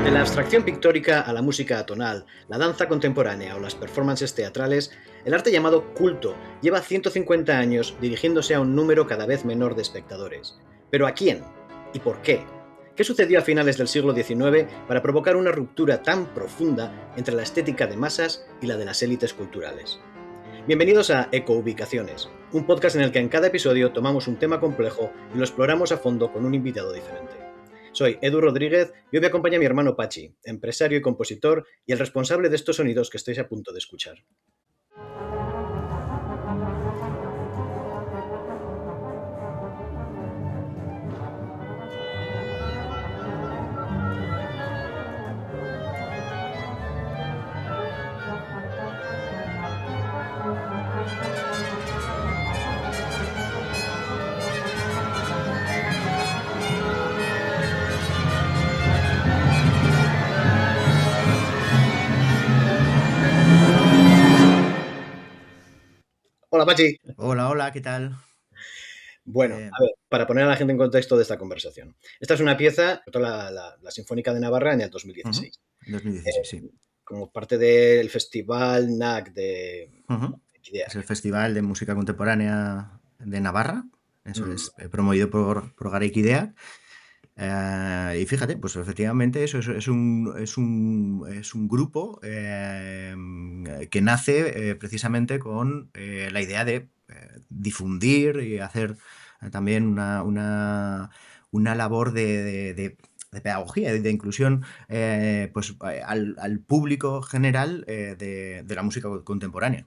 De la abstracción pictórica a la música atonal, la danza contemporánea o las performances teatrales, el arte llamado culto lleva 150 años dirigiéndose a un número cada vez menor de espectadores. ¿Pero a quién? ¿Y por qué? ¿Qué sucedió a finales del siglo XIX para provocar una ruptura tan profunda entre la estética de masas y la de las élites culturales? Bienvenidos a Ecoubicaciones, un podcast en el que en cada episodio tomamos un tema complejo y lo exploramos a fondo con un invitado diferente. Soy Edu Rodríguez y hoy me acompaña mi hermano Pachi, empresario y compositor y el responsable de estos sonidos que estáis a punto de escuchar. Hola Pachi. Hola, hola, ¿qué tal? Bueno, Eh, a ver, para poner a la gente en contexto de esta conversación. Esta es una pieza, la Sinfónica de Navarra en el Ujú, 2016, 2016, sí. como parte del Festival NAC de Ujú. Es Equidea. el Festival de Música Contemporánea de Navarra. Eso Mm, es promovido por Garaic Idea. Y fíjate, pues efectivamente eso es un grupo que nace precisamente con la idea de difundir y hacer también una labor de pedagogía y de inclusión pues, al público general de la música contemporánea.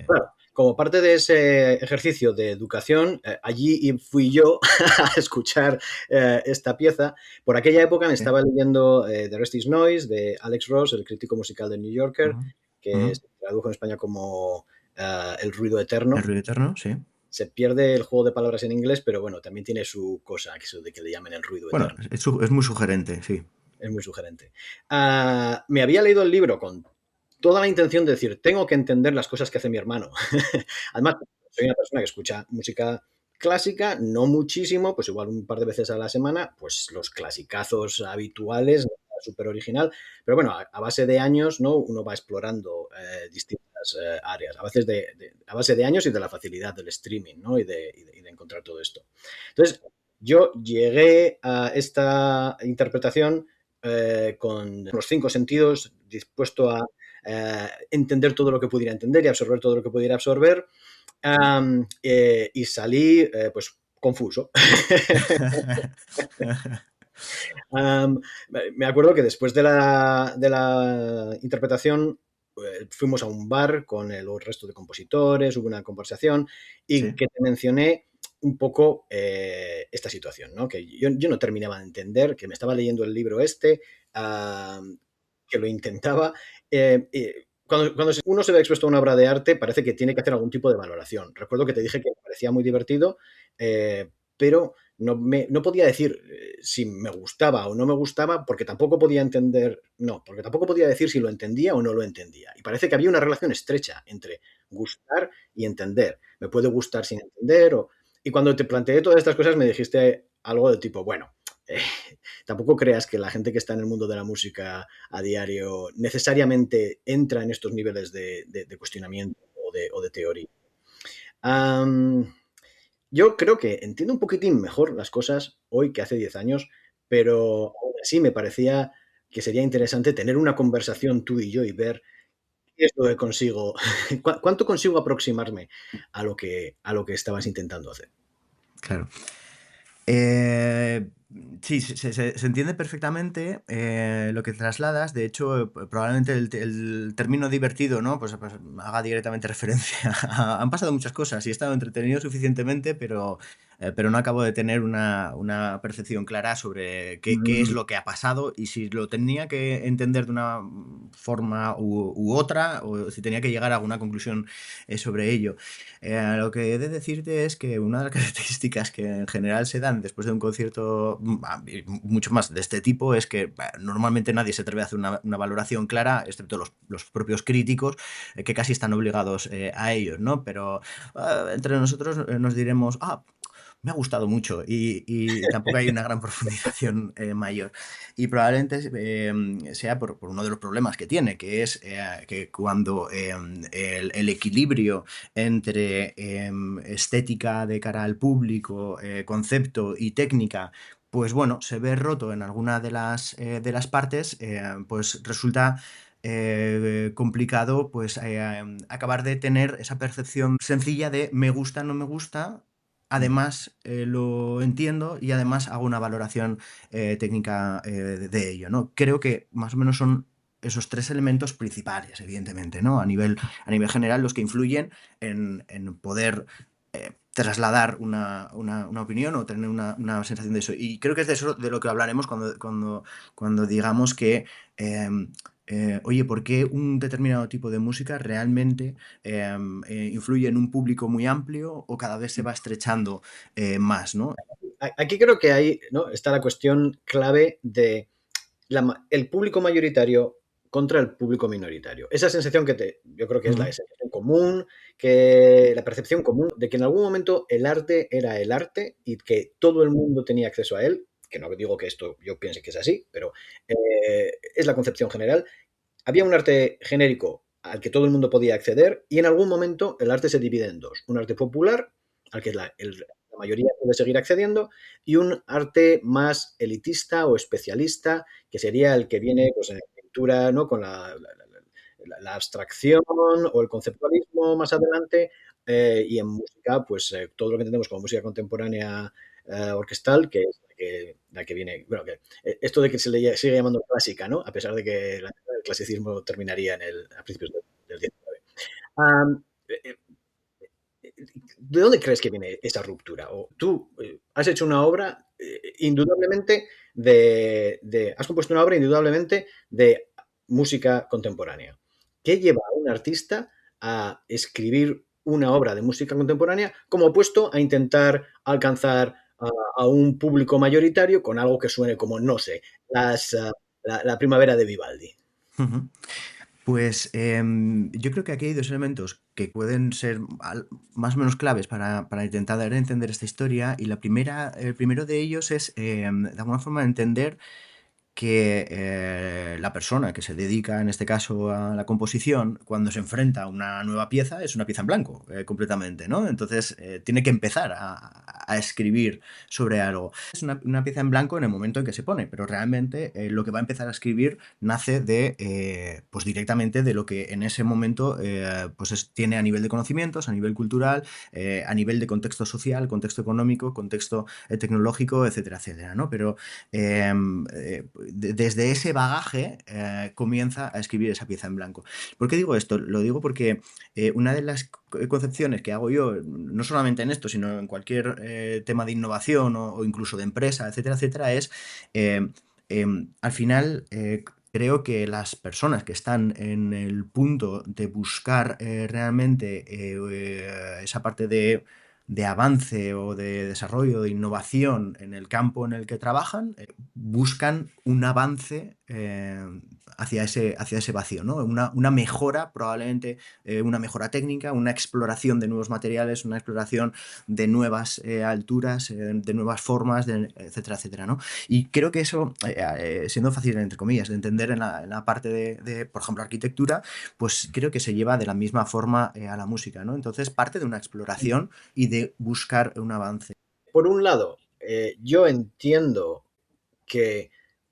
Claro, como parte de ese ejercicio de educación, allí fui yo a escuchar esta pieza. Por aquella época me Sí. estaba leyendo The Rest is Noise de Alex Ross, el crítico musical de New Yorker, Ujú, ujú. que se tradujo en España como El ruido El eterno. ruido eterno, sí. Se pierde el juego de palabras en inglés, pero bueno, también tiene su cosa, eso de que le llamen el ruido Bueno, eterno. es muy sugerente, sí. Es muy sugerente. Me había leído el libro con toda la intención de decir, tengo que entender las cosas que hace mi hermano. Además, soy una persona que escucha música clásica, no muchísimo, pues igual un par de veces a la semana, pues los clasicazos habituales, súper original, pero bueno, a base de años, ¿no? Uno va explorando distintas áreas, a base de años y de la facilidad del streaming, ¿no? Y de encontrar todo esto. Entonces, yo llegué a esta interpretación con los cinco sentidos, dispuesto a entender todo lo que pudiera entender y absorber todo lo que pudiera absorber, y salí pues confuso. um, Me acuerdo que después de la interpretación fuimos a un bar con el resto de compositores, hubo una conversación y Sí. que te mencioné un poco esta situación, ¿no? Que yo no terminaba de entender, que me estaba leyendo el libro este, que lo intentaba. Cuando uno se ve expuesto a una obra de arte, parece que tiene que hacer algún tipo de valoración. Recuerdo que te dije que me parecía muy divertido, pero no podía decir si me gustaba o no me gustaba, porque tampoco podía entender, no, porque tampoco podía decir si lo entendía o no lo entendía. Y parece que había una relación estrecha entre gustar y entender. Me puede gustar sin entender. Y cuando te planteé todas estas cosas me dijiste algo de tipo, bueno, eh, tampoco creas que la gente que está en el mundo de la música a diario necesariamente entra en estos niveles de cuestionamiento o de teoría. Um, yo creo que entiendo un poquitín mejor las cosas hoy que hace 10 años, pero aún así me parecía que sería interesante tener una conversación tú y yo y ver qué es lo que consigo, cuánto consigo aproximarme a lo que estabas intentando hacer. Claro. Eh, sí, se entiende perfectamente lo que trasladas. De hecho, probablemente el término divertido, ¿no? Pues haga directamente referencia han pasado muchas cosas y he estado entretenido suficientemente, pero no acabo de tener una percepción clara sobre qué es Mm, lo que ha pasado y si lo tenía que entender de una forma u otra o si tenía que llegar a alguna conclusión sobre ello. Lo que he de decirte es que una de las características que en general se dan después de un concierto, y mucho más de este tipo, es que normalmente nadie se atreve a hacer una valoración clara, excepto los propios críticos, que casi están obligados a ellos, ¿no? Pero entre nosotros nos diremos, me ha gustado mucho y tampoco hay una gran profundización mayor. Y probablemente sea por uno de los problemas que tiene, que es que cuando el equilibrio entre estética de cara al público, concepto y técnica, pues bueno, se ve roto en alguna de las partes, pues resulta complicado pues acabar de tener esa percepción sencilla de me gusta, no me gusta. Ujú. Además, lo entiendo y además hago una valoración técnica de ello, ¿no? Creo que más o menos son esos tres elementos principales, evidentemente, ¿no? A nivel general, los que influyen en poder trasladar una opinión o tener una sensación de eso. Y creo que es de eso de lo que hablaremos cuando digamos que, oye, ¿por qué un determinado tipo de música realmente influye en un público muy amplio o cada vez se va estrechando más, ¿no? Aquí creo que ahí, ¿no?, está la cuestión clave de el público mayoritario contra el público minoritario. Esa sensación yo creo que es la Ujú, sensación común, que la percepción común de que en algún momento el arte era el arte y que todo el mundo tenía acceso a él, que no digo que esto yo piense que es así, pero es la concepción general. Había un arte genérico al que todo el mundo podía acceder y en algún momento el arte se divide en dos. Un arte popular, al que la mayoría puede seguir accediendo, y un arte más elitista o especialista, que sería el que viene pues, en pintura, ¿no?, con la abstracción o el conceptualismo más adelante, y en música, pues todo lo que entendemos como música contemporánea orquestal, que es la que viene, bueno, que esto de que se le sigue llamando clásica, ¿no?, a pesar de que el clasicismo terminaría a principios del 19. Am, eh, ¿De dónde crees que viene esa ruptura? O tú has hecho una obra indudablemente has compuesto una obra indudablemente de música contemporánea. ¿Qué lleva a un artista a escribir una obra de música contemporánea como opuesto a intentar alcanzar a un público mayoritario con algo que suene como, no sé, la primavera de Vivaldi? ujú. Pues yo creo que aquí hay dos elementos que pueden ser más o menos claves para intentar dar a entender esta historia. Y el primero de ellos es, de alguna forma, entender que la persona que se dedica, en este caso, a la composición, cuando se enfrenta a una nueva pieza, es una pieza en blanco, completamente, ¿no? Entonces, tiene que empezar a escribir sobre algo. Es una pieza en blanco en el momento en que se pone, pero realmente lo que va a empezar a escribir nace pues directamente de lo que en ese momento pues tiene a nivel de conocimientos, a nivel cultural, a nivel de contexto social, contexto económico, contexto tecnológico, etcétera, etcétera, ¿no? Pero desde ese bagaje comienza a escribir esa pieza en blanco. ¿Por qué digo esto? Lo digo porque una de las concepciones que hago yo, no solamente en esto, sino en cualquier tema de innovación o incluso de empresa, etcétera, etcétera, es al final creo que las personas que están en el punto de buscar realmente esa parte de avance o de desarrollo, de innovación en el campo en el que trabajan, buscan un avance hacia ese vacío, ¿no? Una mejora, probablemente una mejora técnica, una exploración de nuevos materiales, una exploración de nuevas alturas, de nuevas formas, etcétera, etcétera, ¿no? Y creo que eso, siendo fácil, entre comillas, de entender en la parte por ejemplo, arquitectura, pues creo que se lleva de la misma forma a la música, ¿no? Entonces parte de una exploración y de buscar un avance. Por un lado, yo entiendo que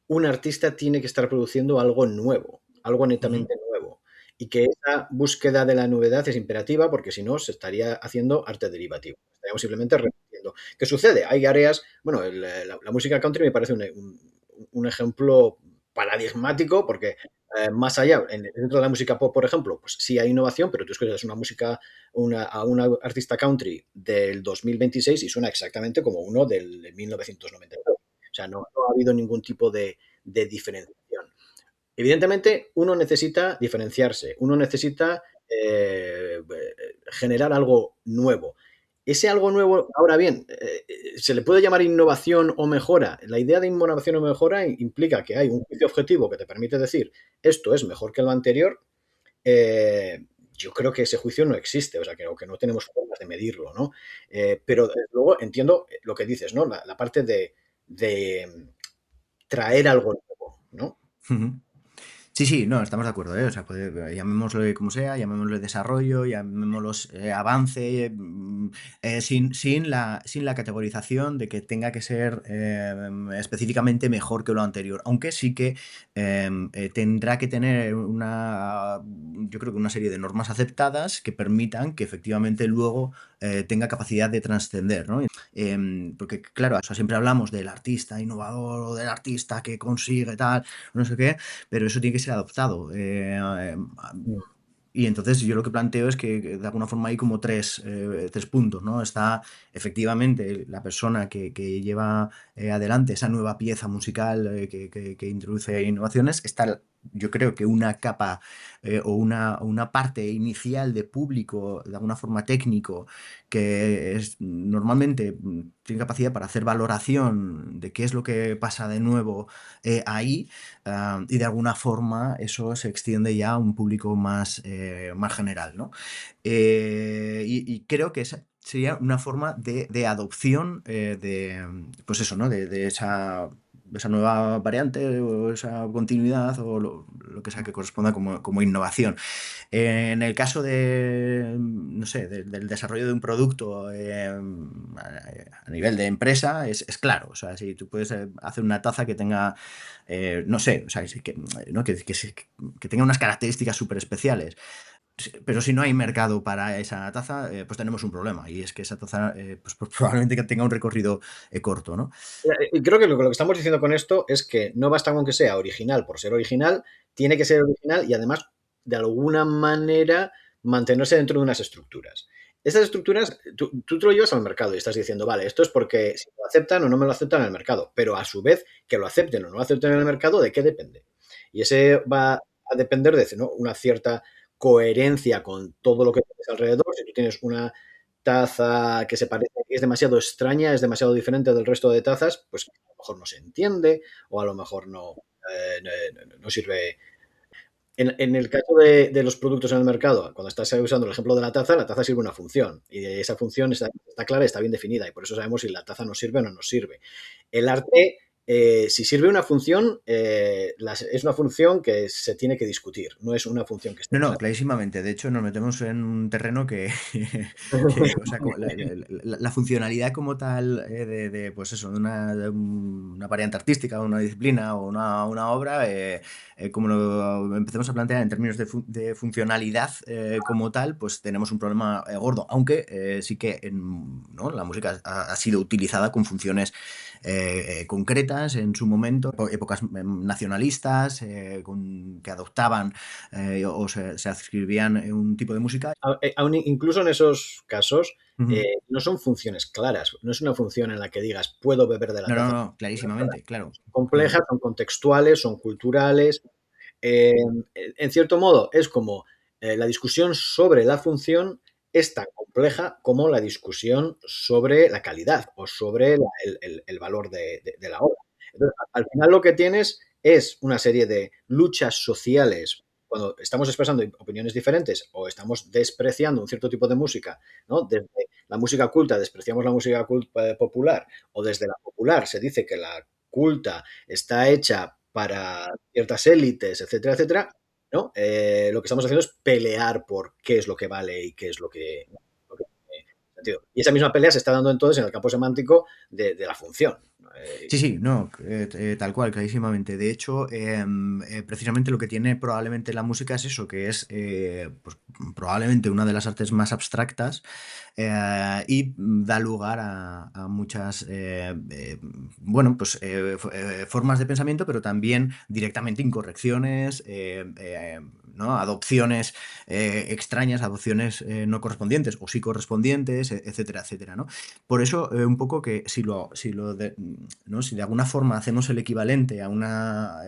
un artista tiene que estar produciendo algo nuevo, algo Ujú, netamente nuevo, y que esa búsqueda de la novedad es imperativa porque si no se estaría haciendo arte derivativo. Estaríamos simplemente repitiendo. ¿Qué sucede? Hay áreas, bueno, la música country me parece un ejemplo paradigmático porque más allá, dentro de la música pop, por ejemplo, pues sí hay innovación, pero tú escuchas una música, a una artista country del 2026 y suena exactamente como uno de 1992. O sea, no ha habido ningún tipo de diferenciación. Evidentemente, uno necesita diferenciarse, uno necesita generar algo nuevo. Ese algo nuevo, ahora bien, ¿se le puede llamar innovación o mejora? La idea de innovación o mejora implica que hay un juicio objetivo que te permite decir esto es mejor que lo anterior. eh, yo creo que ese juicio no existe, o sea, creo que no tenemos formas de medirlo, ¿no? Pero desde luego entiendo lo que dices, ¿no? La parte de traer algo nuevo, ¿no? Ujú. Sí, sí, no, estamos de acuerdo, ¿eh? O sea, llamémoslo como sea, llamémoslo desarrollo, llamémoslo avance, sin la categorización de que tenga que ser específicamente mejor que lo anterior, aunque sí que tendrá que tener yo creo que una serie de normas aceptadas que permitan que efectivamente luego tenga capacidad de trascender, ¿no? Porque claro, o sea, siempre hablamos del artista innovador o del artista que consigue tal, no sé qué, pero eso tiene que ser adoptado. Mm. Y entonces yo lo que planteo es que de alguna forma hay como tres puntos, ¿no? Está efectivamente la persona que lleva adelante esa nueva pieza musical que introduce innovaciones. Está, yo creo que una capa o una parte inicial de público, de alguna forma técnico, que es normalmente tiene capacidad para hacer valoración de qué es lo que pasa de nuevo ahí. Y de alguna forma eso se extiende ya a un público más general, ¿no? Y creo que esa sería una forma de adopción pues eso, ¿no? De esa nueva variante o esa continuidad o lo que sea que corresponda como innovación. En el caso no sé, del desarrollo de un producto a nivel de empresa, es claro. O sea, si tú puedes hacer una taza que tenga, no sé, o sea, ¿no? Que tenga unas características súper especiales. Pero si no hay mercado para esa taza, pues tenemos un problema. Y es que esa taza, pues probablemente que tenga un recorrido corto, ¿no? Y creo que lo que estamos diciendo con esto es que no basta con que sea original por ser original, tiene que ser original y además, de alguna manera, mantenerse dentro de unas estructuras. Estas estructuras, tú te lo llevas al mercado y estás diciendo, vale, esto es porque si lo aceptan o no me lo aceptan en el mercado, pero a su vez, que lo acepten o no lo acepten en el mercado, ¿de qué depende? Y ese va a depender de, ¿no?, una cierta coherencia con todo lo que tienes alrededor. Si tú tienes una taza que se parece, que es demasiado extraña, es demasiado diferente del resto de tazas, pues a lo mejor no se entiende o a lo mejor no sirve. En el caso de los productos en el mercado, cuando estás usando el ejemplo de la taza sirve una función y esa función está clara, está bien definida y por eso sabemos si la taza nos sirve o no nos sirve. El arte, si sirve una función, es una función que se tiene que discutir, no es una función que esté No, no, clara. clarísimamente. De hecho, nos metemos en un terreno o sea, la funcionalidad como tal pues eso, de una variante artística, una disciplina o una obra, como lo empecemos a plantear en términos de funcionalidad como tal, pues tenemos un problema gordo. Aunque sí que ¿no? La música ha sido utilizada con funciones concretas en su momento, épocas nacionalistas, que adoptaban o se adscribían un tipo de música. Incluso en esos casos, Ujú. no son funciones claras, no es una función en la que digas puedo beber de la No, no, taza. no, clarísimamente, claro, Son claro. complejas, son contextuales, son culturales. En cierto modo, es como la discusión sobre la función es tan compleja como la discusión sobre la calidad o sobre el valor de la obra. Entonces, al final lo que tienes es una serie de luchas sociales cuando estamos expresando opiniones diferentes o estamos despreciando un cierto tipo de música, ¿no? Desde la música culta despreciamos la música popular o desde la popular se dice que la culta está hecha para ciertas élites, etcétera, etcétera, ¿no? Lo que estamos haciendo es pelear por qué es lo que vale y qué es lo que tiene sentido. Y esa misma pelea se está dando entonces en el campo semántico de la función. Sí, sí, no, tal cual, clarísimamente. De hecho, precisamente lo que tiene probablemente la música es eso, que es pues, probablemente una de las artes más abstractas y da lugar a muchas, bueno, pues formas de pensamiento, pero también directamente incorrecciones, ¿no? Adopciones extrañas, adopciones no correspondientes o sí correspondientes, etcétera, etcétera, ¿no? Por eso, un poco que ¿no? Si de alguna forma hacemos el equivalente a una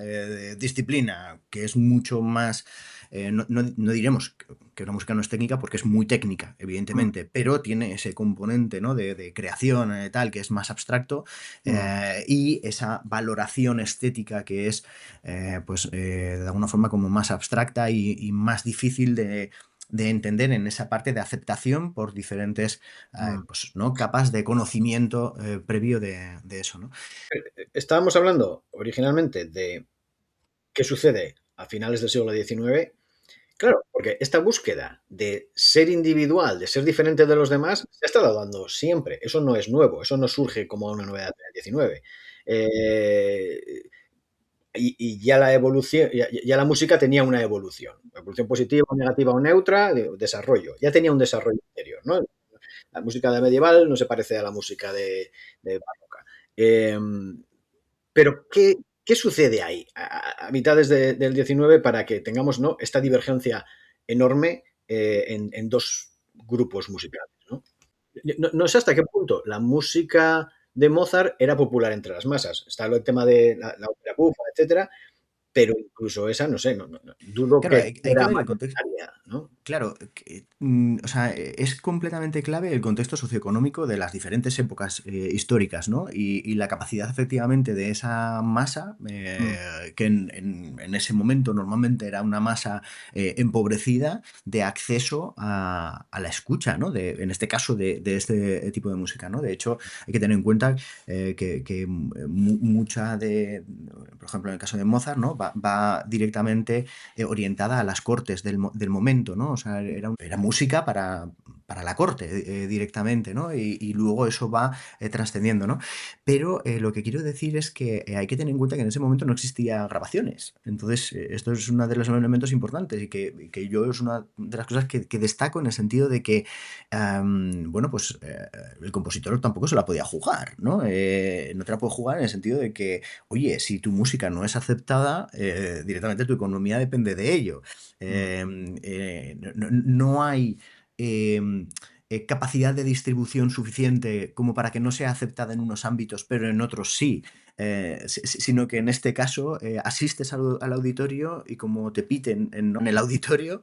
disciplina que es mucho más, no diremos que la música no es técnica porque es muy técnica, evidentemente, pero tiene ese componente, ¿no? de creación tal que es más abstracto y esa valoración estética que es pues de alguna forma como más abstracta y más difícil de entender en esa parte de aceptación por diferentes mm. pues, ¿no? capas de conocimiento previo de eso, ¿no? Estábamos hablando originalmente de qué sucede a finales del siglo XIX. Claro, porque esta búsqueda de ser individual, de ser diferente de los demás, se ha estado dando siempre. Eso no es nuevo, eso no surge como una novedad en el 19. Eh, y ya la evolución, ya la música tenía una evolución positiva, negativa o neutra, desarrollo. Ya tenía un desarrollo anterior, ¿no? La música de medieval no se parece a la música de barroca. Pero, ¿qué sucede ahí a mitades del 19 para que tengamos, ¿no?, esta divergencia enorme en dos grupos musicales, ¿no? No sé hasta qué punto la música de Mozart era popular entre las masas. Está el tema de la ópera bufa, etcétera, pero incluso esa, no sé, dudo Claro, que hay que fuera ver el contexto. mayoritaria, ¿no? Claro, o sea, es completamente clave el contexto socioeconómico de las diferentes épocas históricas, ¿no? Y la capacidad efectivamente de esa masa, Mm, que en ese momento normalmente era una masa empobrecida, de acceso a la escucha, ¿no? En este caso, de este tipo de música, ¿no? De hecho, hay que tener en cuenta que mucha por ejemplo, en el caso de Mozart, ¿no? Va directamente orientada a las cortes del momento, ¿no? O sea, era música para la corte directamente, ¿no? Y luego eso va trascendiendo, ¿no? Pero lo que quiero decir es que hay que tener en cuenta que en ese momento no existía grabaciones. Entonces, esto es uno de los elementos importantes y que yo es una de las cosas que destaco en el sentido de que, bueno, pues el compositor tampoco se la podía jugar, ¿no? No te la puede jugar en el sentido de que oye, si tu música no es aceptada, directamente tu economía depende de ello. mm. No hay eh, capacidad de distribución suficiente como para que no sea aceptada en unos ámbitos, pero en otros sí. Sino que en este caso asistes al auditorio y como te piten en el auditorio,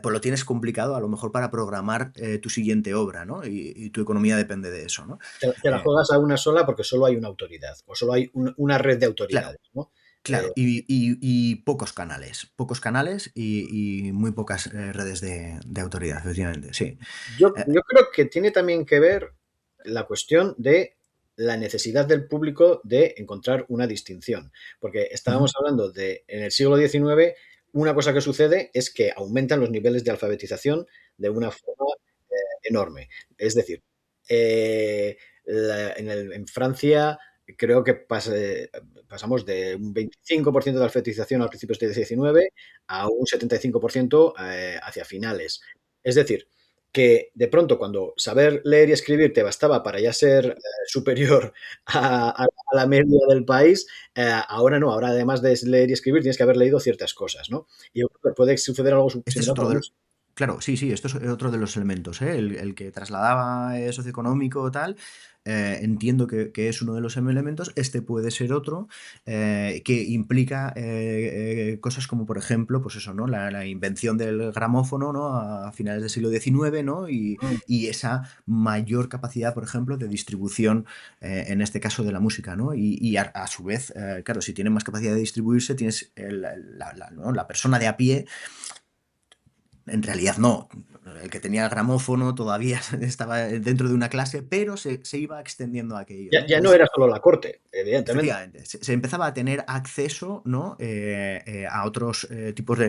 pues lo tienes complicado a lo mejor para programar tu siguiente obra, ¿no? Y tu economía depende de eso, ¿no? Te la Eh, juegas a una sola porque solo hay una autoridad o solo hay una red de claro, autoridades, ¿no? Claro, y pocos canales y muy pocas redes de autoridad, efectivamente, sí. Eh, Yo creo que tiene también que ver la cuestión de la necesidad del público de encontrar una distinción, porque ujú, estábamos hablando de, en el siglo XIX, una cosa que sucede es que aumentan los niveles de alfabetización de una forma enorme. Es decir, en Francia creo que pasamos de un 25% de alfabetización a principios del 19 a un 75% hacia finales. Es decir, que de pronto cuando saber leer y escribir te bastaba para ya ser superior a la media del país, ahora no, ahora además de leer y escribir tienes que haber leído ciertas cosas, ¿no? Y yo creo que puede suceder algo este es similar con otro la de, música. claro, sí, sí, esto es otro de los elementos, ¿eh? El que trasladaba socioeconómico o tal, entiendo que es uno de los elementos, este puede ser otro, que implica cosas como, por ejemplo, pues eso, ¿no? La invención del gramófono, ¿no? A finales del siglo XIX, ¿no? Mm. Y esa mayor capacidad, por ejemplo, de distribución, en este caso de la música, ¿no? Y a su vez, claro, si tiene más capacidad de distribuirse, tienes ¿no? La persona de a pie en realidad no. El que tenía el gramófono todavía estaba dentro de una clase, pero se iba extendiendo aquello, ¿no? Ya no Entonces, era solo la corte, evidentemente. efectivamente, se empezaba a tener acceso, ¿no? A otros tipos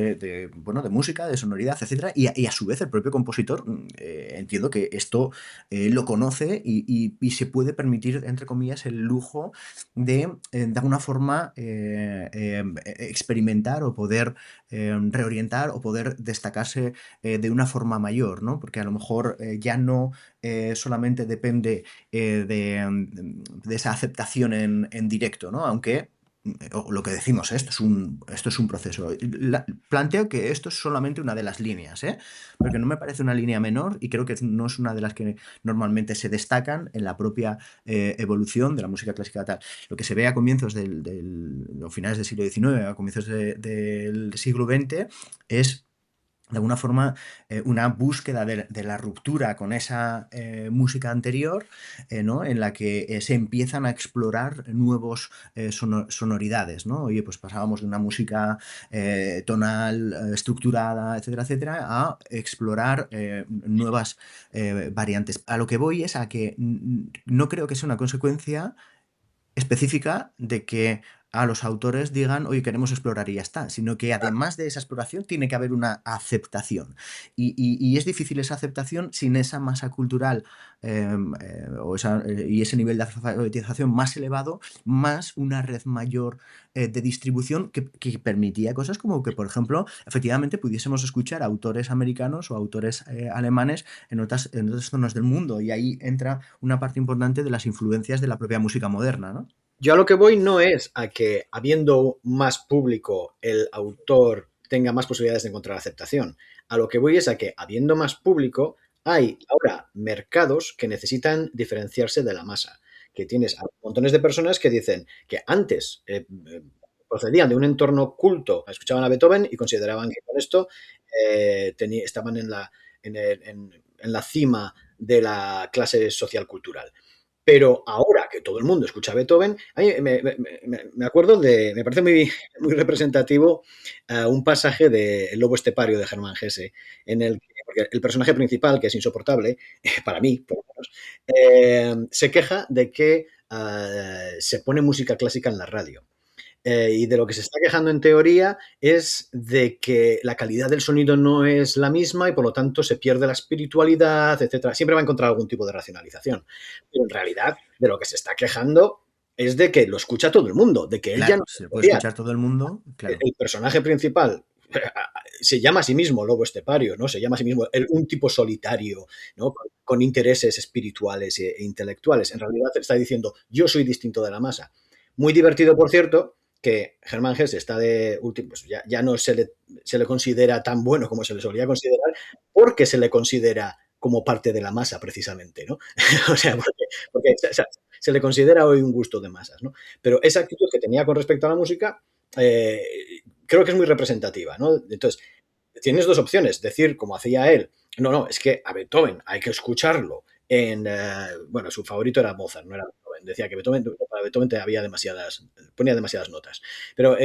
bueno, de música, de sonoridad, etcétera, y a su vez el propio compositor, entiendo que esto lo conoce y se puede permitir, entre comillas, el lujo de alguna forma, experimentar o poder reorientar o poder destacarse de una forma mayor, ¿no? Porque a lo mejor ya no solamente depende de esa aceptación en directo, ¿no? Aunque o lo que decimos, esto es un proceso. Planteo que esto es solamente una de las líneas, ¿eh? Porque no me parece una línea menor y creo que no es una de las que normalmente se destacan en la propia evolución de la música clásica tal. Lo que se ve a comienzos o finales del siglo XIX, a comienzos del siglo XX, es de alguna forma, una búsqueda de la ruptura con esa música anterior, ¿no? En la que se empiezan a explorar nuevos sonoridades, ¿no? Oye, pues pasábamos de una música tonal, estructurada, etcétera, etcétera, a explorar nuevas variantes. A lo que voy es a que no creo que sea una consecuencia específica de que a los autores digan, oye, queremos explorar y ya está, sino que además de esa exploración tiene que haber una aceptación. Y es difícil esa aceptación sin esa masa cultural y ese nivel de alfabetización más elevado, más una red mayor de distribución que permitía cosas como que, por ejemplo, efectivamente pudiésemos escuchar autores americanos o autores alemanes en otras zonas del mundo. Y ahí entra una parte importante de las influencias de la propia música moderna, ¿no? Yo a lo que voy no es a que, habiendo más público, el autor tenga más posibilidades de encontrar aceptación. A lo que voy es a que, habiendo más público, hay ahora mercados que necesitan diferenciarse de la masa. Que tienes a montones de personas que dicen que antes procedían de un entorno culto, escuchaban a Beethoven y consideraban que con esto estaban en la cima de la clase social cultural. Pero ahora que todo el mundo escucha a Beethoven, a mí me acuerdo me parece muy, muy representativo un pasaje de El lobo estepario de Germán Hesse, en el que, porque el personaje principal, que es insoportable, para mí, por lo menos, se queja de que se pone música clásica en la radio. Y de lo que se está quejando en teoría es de que la calidad del sonido no es la misma y por lo tanto se pierde la espiritualidad, etcétera. Siempre va a encontrar algún tipo de racionalización. Pero en realidad de lo que se está quejando es de que lo escucha todo el mundo, de que él ya Claro, no se se lo puede podía. escuchar todo el mundo, claro. El personaje principal se llama a sí mismo lobo estepario, ¿no? Se llama a sí mismo un tipo solitario, ¿no? Con intereses espirituales e intelectuales. En realidad está diciendo, yo soy distinto de la masa. Muy divertido, por cierto, que Germán Hesse está de último, pues ya no se le considera tan bueno como se le solía considerar, porque se le considera como parte de la masa, precisamente, ¿no? O sea, porque se le considera hoy un gusto de masas, ¿no? Pero esa actitud que tenía con respecto a la música, eh, creo que es muy representativa, ¿no? Entonces, tienes dos opciones, decir, como hacía él, no, es que a Beethoven hay que escucharlo bueno, su favorito era Mozart, no era Beethoven, decía que para Beethoven ponía demasiadas notas, pero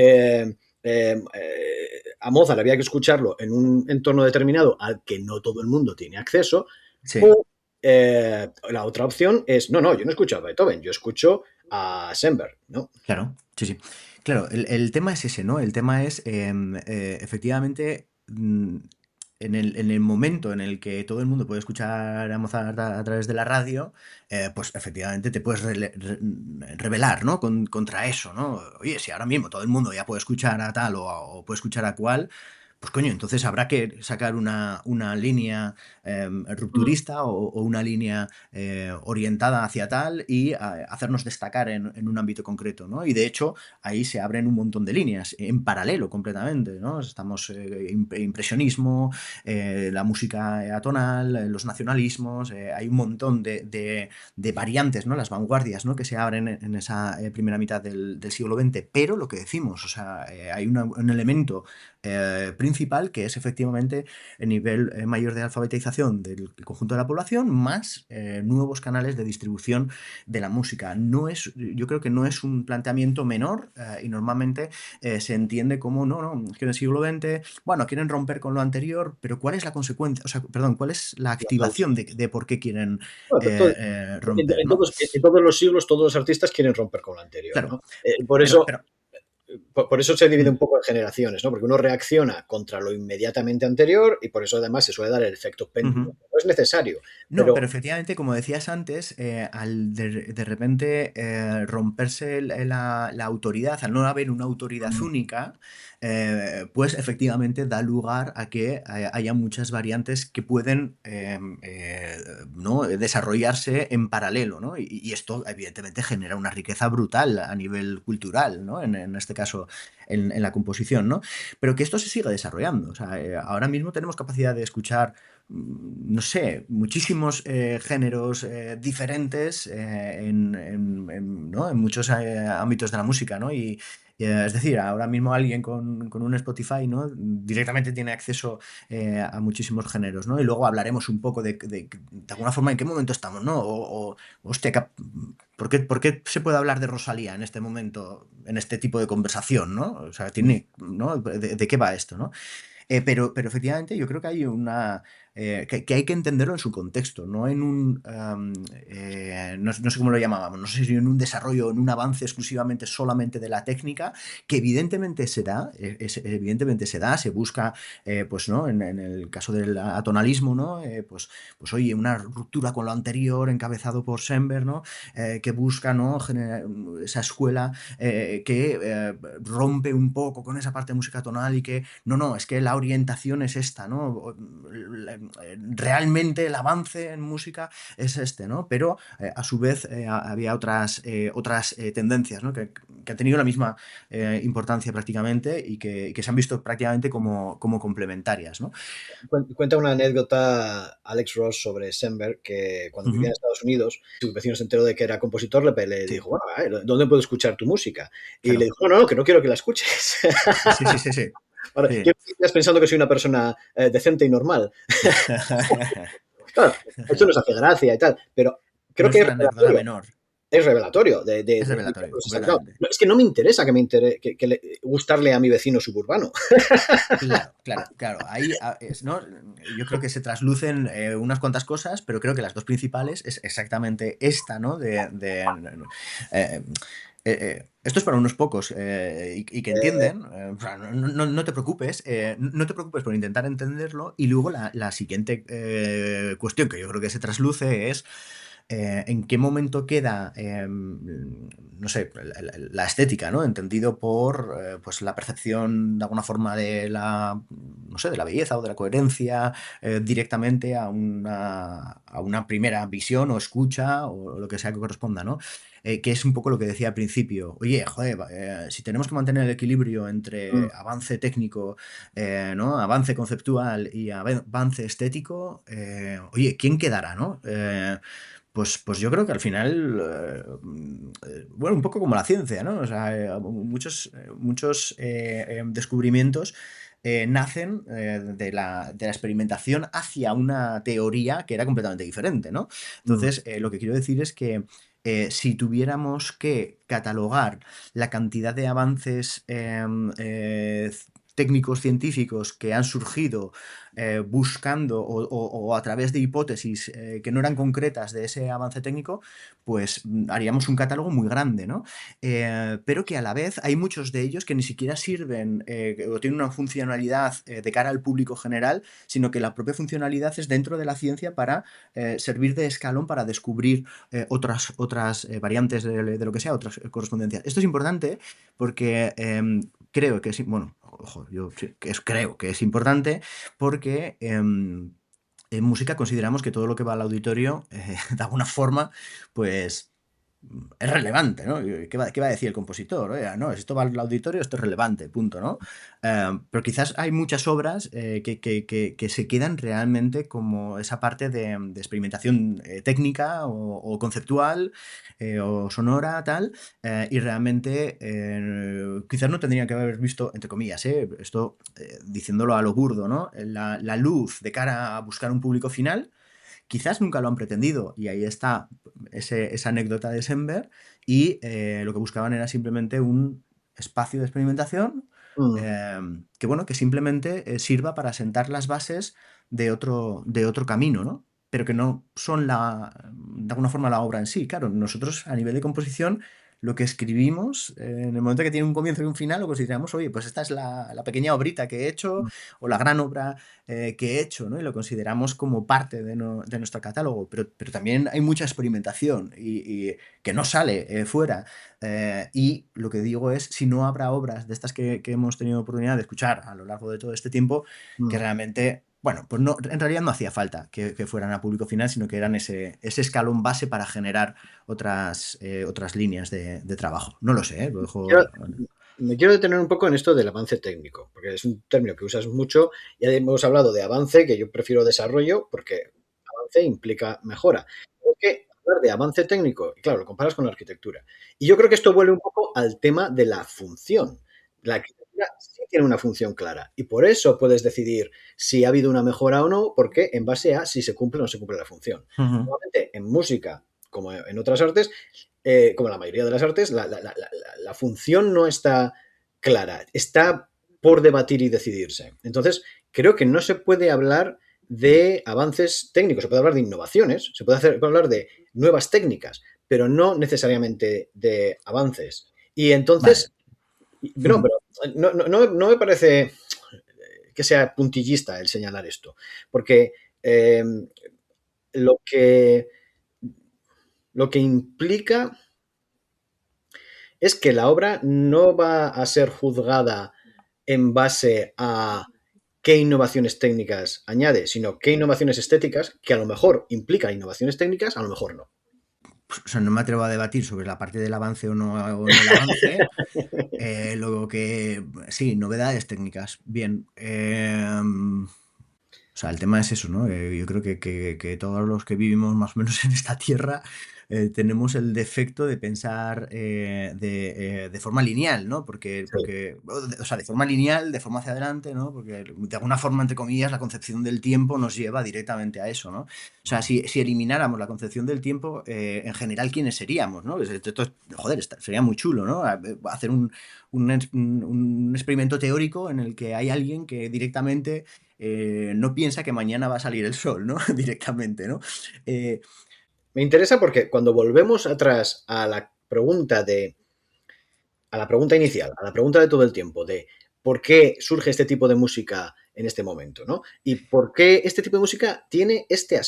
a Mozart había que escucharlo en un entorno determinado al que no todo el mundo tiene acceso, Sí, o la otra opción es, no, yo no escucho a Beethoven, yo escucho a Schoenberg, ¿no? claro, sí, sí. Claro, el tema es ese, ¿no? El tema es, efectivamente, en el momento en el que todo el mundo puede escuchar a Mozart a través de la radio, pues efectivamente te puedes rebelar, ¿no? Contra eso, ¿no? Oye, si ahora mismo todo el mundo ya puede escuchar a tal o puede escuchar a cual, pues coño, entonces habrá que sacar una línea Mm. rupturista o una línea orientada hacia tal y hacernos destacar en un ámbito concreto, ¿no? Y de hecho, ahí se abren un montón de líneas, en paralelo completamente, ¿no? Estamos impresionismo, la música atonal, los nacionalismos, hay un montón de variantes, ¿no? Las vanguardias, ¿no? Que se abren en esa primera mitad del siglo XX, pero lo que decimos, o sea, hay un elemento principal que es efectivamente el nivel mayor de alfabetización del conjunto de la población más nuevos canales de distribución de la música. Yo creo que no es un planteamiento menor y normalmente se entiende como, no, es que en el siglo XX, bueno, quieren romper con lo anterior, pero ¿cuál es la consecuencia? O sea, perdón, ¿cuál es la activación de por qué quieren Bueno, romper, ¿no? en todos los siglos, todos los artistas quieren romper con lo anterior, Claro, ¿no? Por pero, eso pero por eso se divide mm, un poco en generaciones, ¿no? Porque uno reacciona contra lo inmediatamente anterior y por eso además se suele dar el efecto péndulo. ujú. No es necesario, No, pero pero efectivamente, como decías antes, al de repente romperse la autoridad, al no haber una autoridad única, pues efectivamente da lugar a que haya muchas variantes que pueden ¿no? desarrollarse en paralelo, ¿no? Y esto evidentemente genera una riqueza brutal a nivel cultural, ¿no? En este caso, en la composición, ¿no? Pero que esto se siga desarrollando. O sea, ahora mismo tenemos capacidad de escuchar no sé, muchísimos géneros diferentes ¿no? En muchos ámbitos de la música, ¿no? Es decir, ahora mismo alguien con un Spotify, ¿no? Directamente tiene acceso a muchísimos géneros, ¿no? Y luego hablaremos un poco de alguna forma en qué momento estamos, ¿no? Hostia, ¿por qué se puede hablar de Rosalía en este momento, en este tipo de conversación, ¿no? O sea, ¿no? ¿De qué va esto, ¿no? Pero efectivamente yo creo que hay que hay que entenderlo en su contexto, no en no sé cómo lo llamábamos, no sé si en un desarrollo, en un avance exclusivamente solamente de la técnica, que evidentemente se da, evidentemente se da, se busca, pues, ¿no? En el caso del atonalismo, ¿no? Pues oye, una ruptura con lo anterior encabezado por Sember, ¿no? Que busca, ¿no? Generar esa escuela que rompe un poco con esa parte de música tonal y que no, es que la orientación es esta, ¿no? Realmente el avance en música es este, ¿no? Pero a su vez había otras tendencias, ¿no? Que han tenido la misma importancia prácticamente y que se han visto prácticamente como complementarias, ¿no? Cuenta una anécdota Alex Ross sobre Sember, que cuando vivía en Ujú. Estados Unidos, su vecino se enteró de que era compositor, le Sí, dijo, bueno, ¿dónde puedo escuchar tu música? Y le claro. dijo, no, que no quiero que la escuches. Sí, sí, sí, sí. Ahora, Sí. quiero que sigas pensando que soy una persona decente y normal. Claro, eso nos hace gracia y tal, pero creo No que es una anécdota menor, es revelatorio es revelatorio, pues está claro. completamente. No, es que no me interesa gustarle a mi vecino suburbano. Claro, claro, claro. Ahí, ¿no? Yo creo que se traslucen unas cuantas cosas, pero creo que las dos principales es exactamente esta, ¿no? Eh, esto es para unos pocos y que entienden. O sea, no te preocupes, no te preocupes por intentar entenderlo. Y luego la siguiente cuestión que yo creo que se trasluce es en qué momento queda, no sé, la estética, ¿no? Entendido por pues la percepción de alguna forma no sé, de la belleza o de la coherencia directamente a una primera visión o escucha o lo que sea que corresponda, ¿no? Que es un poco lo que decía al principio. Oye, joder, si tenemos que mantener el equilibrio entre avance técnico, ¿no? Avance conceptual y avance estético, oye, ¿quién quedará, no? Pues yo creo que al final, bueno, un poco como la ciencia, ¿no? O sea, muchos descubrimientos nacen de la experimentación hacia una teoría que era completamente diferente, ¿no? Mm, Entonces, lo que quiero decir es que si tuviéramos que catalogar la cantidad de avances técnicos científicos que han surgido buscando o a través de hipótesis que no eran concretas de ese avance técnico, pues haríamos un catálogo muy grande, ¿no? Pero que a la vez hay muchos de ellos que ni siquiera sirven o tienen una funcionalidad de cara al público general, sino que la propia funcionalidad es dentro de la ciencia para servir de escalón para descubrir otras variantes de lo que sea, otras correspondencias. Esto es importante porque creo que es, bueno, ojo, yo sí, creo que es importante porque en música consideramos que todo lo que va al auditorio, de alguna forma, pues es relevante, ¿no? ¿Qué va a decir el compositor? Oiga, no, esto va al auditorio, esto es relevante, punto, ¿no? Pero quizás hay muchas obras que se quedan realmente como esa parte de experimentación técnica o conceptual o sonora, tal, y realmente quizás no tendrían que haber visto, entre comillas, esto diciéndolo a lo burdo, ¿no? La luz de cara a buscar un público final. Quizás nunca lo han pretendido, y ahí está esa anécdota de Sember, y lo que buscaban era simplemente un espacio de experimentación mm. eh, que, bueno, que simplemente sirva para sentar las bases de otro camino, ¿no? Pero que no son de alguna forma la obra en sí. Claro, nosotros a nivel de composición, lo que escribimos, en el momento que tiene un comienzo y un final, lo consideramos, oye, pues esta es la pequeña obrita que he hecho, o la gran obra que he hecho, ¿no? Y lo consideramos como parte de nuestro catálogo, pero también hay mucha experimentación y que no sale fuera. Y lo que digo es, si no habrá obras de estas que hemos tenido oportunidad de escuchar a lo largo de todo este tiempo, que Mm. realmente, bueno, pues no, en realidad no hacía falta que fueran a público final, sino que eran ese escalón base para generar otras líneas de trabajo. No lo sé, lo Quiero- dejo. Me quiero detener un poco en esto del avance técnico, porque es un término que usas mucho. Ya hemos hablado de avance, que yo prefiero desarrollo, porque avance implica mejora. hablar de avance técnico, y claro, lo comparas con la arquitectura. Y yo creo que esto vuelve un poco al tema de la función. La arquitectura sí tiene una función clara y por eso puedes decidir si ha habido una mejora o no, porque en base a si se cumple o no se cumple la función. Ujú, Normalmente en música, como en otras artes, como en la mayoría de las artes, la función no está clara, está por debatir y decidirse. Entonces, creo que no se puede hablar de avances técnicos, se puede hablar de innovaciones, se puede hablar de nuevas técnicas, pero no necesariamente de avances. Y vale. entonces, no, Ujú, pero no me parece que sea puntillista el señalar esto, porque eh, lo, que, lo que implica es que la obra no va a ser juzgada en base a qué innovaciones técnicas añade, sino qué innovaciones estéticas, que a lo mejor implican innovaciones técnicas, a lo mejor no. o sea, no me atrevo a debatir sobre la parte del avance o no el avance. Lo que sí, novedades técnicas. Bien. O sea, el tema es eso, ¿no? Yo creo que todos los que vivimos más o menos en esta tierra tenemos el defecto de pensar de forma lineal, ¿no? Sí, O sea, de forma lineal, de forma hacia adelante, ¿no? Porque de alguna forma, entre comillas, la concepción del tiempo nos lleva directamente a eso, ¿no? O sea, si elimináramos la concepción del tiempo, en general, ¿quiénes seríamos, no? Joder, sería muy chulo, ¿no? Hacer un experimento teórico en el que hay alguien que directamente no piensa que mañana va a salir el sol, ¿no? Directamente, ¿no? Eh, me interesa porque cuando volvemos atrás a la pregunta inicial, a la pregunta de todo el tiempo, de por qué surge este tipo de música en este momento, ¿no? Y por qué este tipo de música tiene este ujú.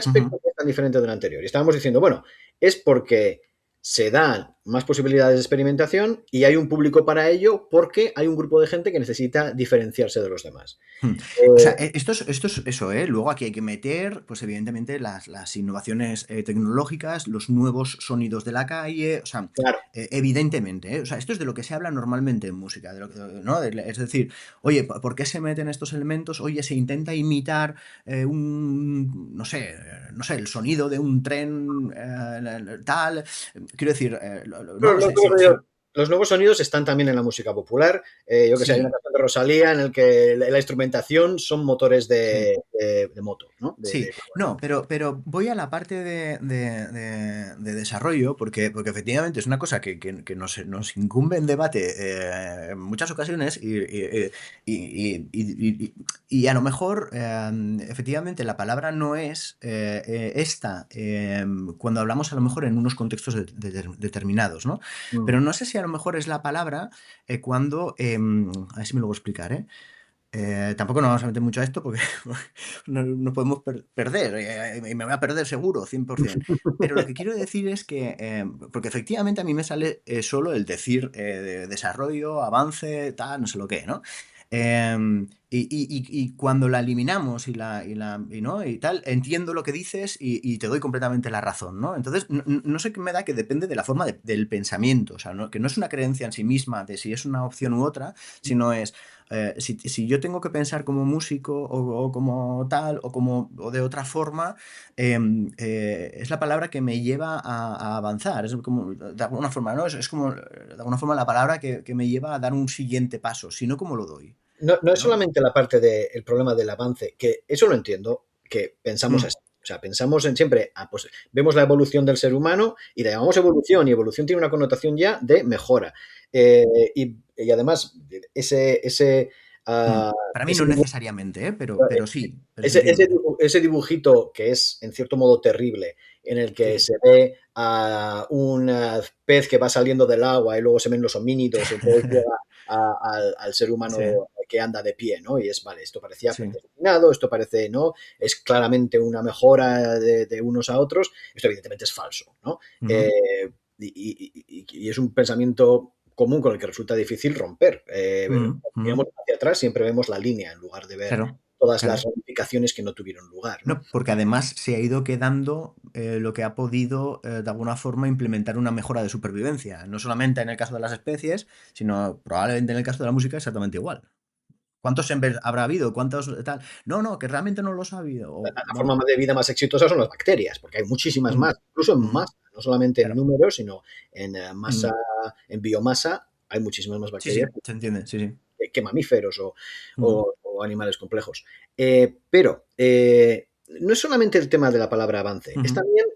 aspecto que es tan diferente del anterior. Y estábamos diciendo, bueno, es porque se dan más posibilidades de experimentación y hay un público para ello porque hay un grupo de gente que necesita diferenciarse de los demás. Hmm. O sea, Eh, esto es eso, ¿eh? Luego aquí hay que meter, pues evidentemente, las innovaciones tecnológicas, los nuevos sonidos de la calle, o sea, claro, evidentemente, ¿eh? O sea, esto es de lo que se habla normalmente en música, ¿no? Es decir, oye, ¿por qué se meten estos elementos? Oye, se intenta imitar no sé, el sonido de un tren tal. Quiero decir, Pero no sé, sí, sí, los nuevos sonidos están también en la música popular. Yo que sé, hay una sí, canción de Rosalía en el que la instrumentación son motores sí. de moto, ¿no? Sí, no, pero voy a la parte de desarrollo, porque efectivamente es una cosa que nos incumbe en debate en muchas ocasiones y a lo mejor efectivamente la palabra no es esta cuando hablamos a lo mejor en unos contextos determinados, ¿no? Mm. Pero no sé si a lo mejor es la palabra cuando, a ver si me lo voy a explicar, ¿eh? Tampoco nos vamos a meter mucho a esto porque no podemos perder, y me voy a perder seguro, 100%. Pero lo que quiero decir es que, porque efectivamente a mí me sale solo el decir desarrollo, avance, tal, no sé lo que, ¿no? Y cuando la eliminamos ¿no? y tal, entiendo lo que dices y te doy completamente la razón, ¿no? Entonces, no sé qué me da que depende de la forma del pensamiento, o sea, que no es una creencia en sí misma de si es una opción u otra, sino es si yo tengo que pensar como músico o como tal o de otra forma, es la palabra que me lleva a avanzar. Es como, de alguna forma, ¿no? Es como, de alguna forma, la palabra que me lleva a dar un siguiente paso, si no, ¿cómo lo doy? No es ¿No? solamente la parte del problema del avance, que eso lo entiendo, que pensamos Mm, así. O sea, pensamos en siempre, pues vemos la evolución del ser humano y la llamamos evolución, y evolución tiene una connotación ya de mejora. Eh, y además, ese, ese, mm. ah, Para mí ese no necesariamente, ¿eh? Pero sí, pero se Ese, entiende. ese dibujito que es en cierto modo terrible, en el que Sí, se ve a un pez que va saliendo del agua y luego se ven los homínidos y entonces llega al ser sí, humano que anda de pie, ¿no? Y es, vale, esto parecía sí. predestinado, esto parece, ¿no? Es claramente una mejora de unos a otros, esto evidentemente es falso, ¿no? Ujú, Eh, y es un pensamiento común con el que resulta difícil romper. ujú, ujú. Miramos hacia atrás, siempre vemos la línea en lugar de ver Claro, todas las claro. ramificaciones que no tuvieron lugar, ¿no? No, porque además se ha ido quedando lo que ha podido, de alguna forma, implementar una mejora de supervivencia. No solamente en el caso de las especies, sino probablemente en el caso de la música exactamente igual. ¿Cuántos Embers habrá habido? ¿Cuántos tal? No, no, que realmente no los ha habido. O, La bueno, forma de vida más exitosa son las bacterias, porque hay muchísimas mm, más, incluso en mm, masa, no solamente en claro. número, sino en masa, Mm, en biomasa, hay muchísimas más sí, bacterias sí, se entiende, sí, sí. que mamíferos Mm, o animales complejos. Pero no es solamente el tema de la palabra avance, es ujú, también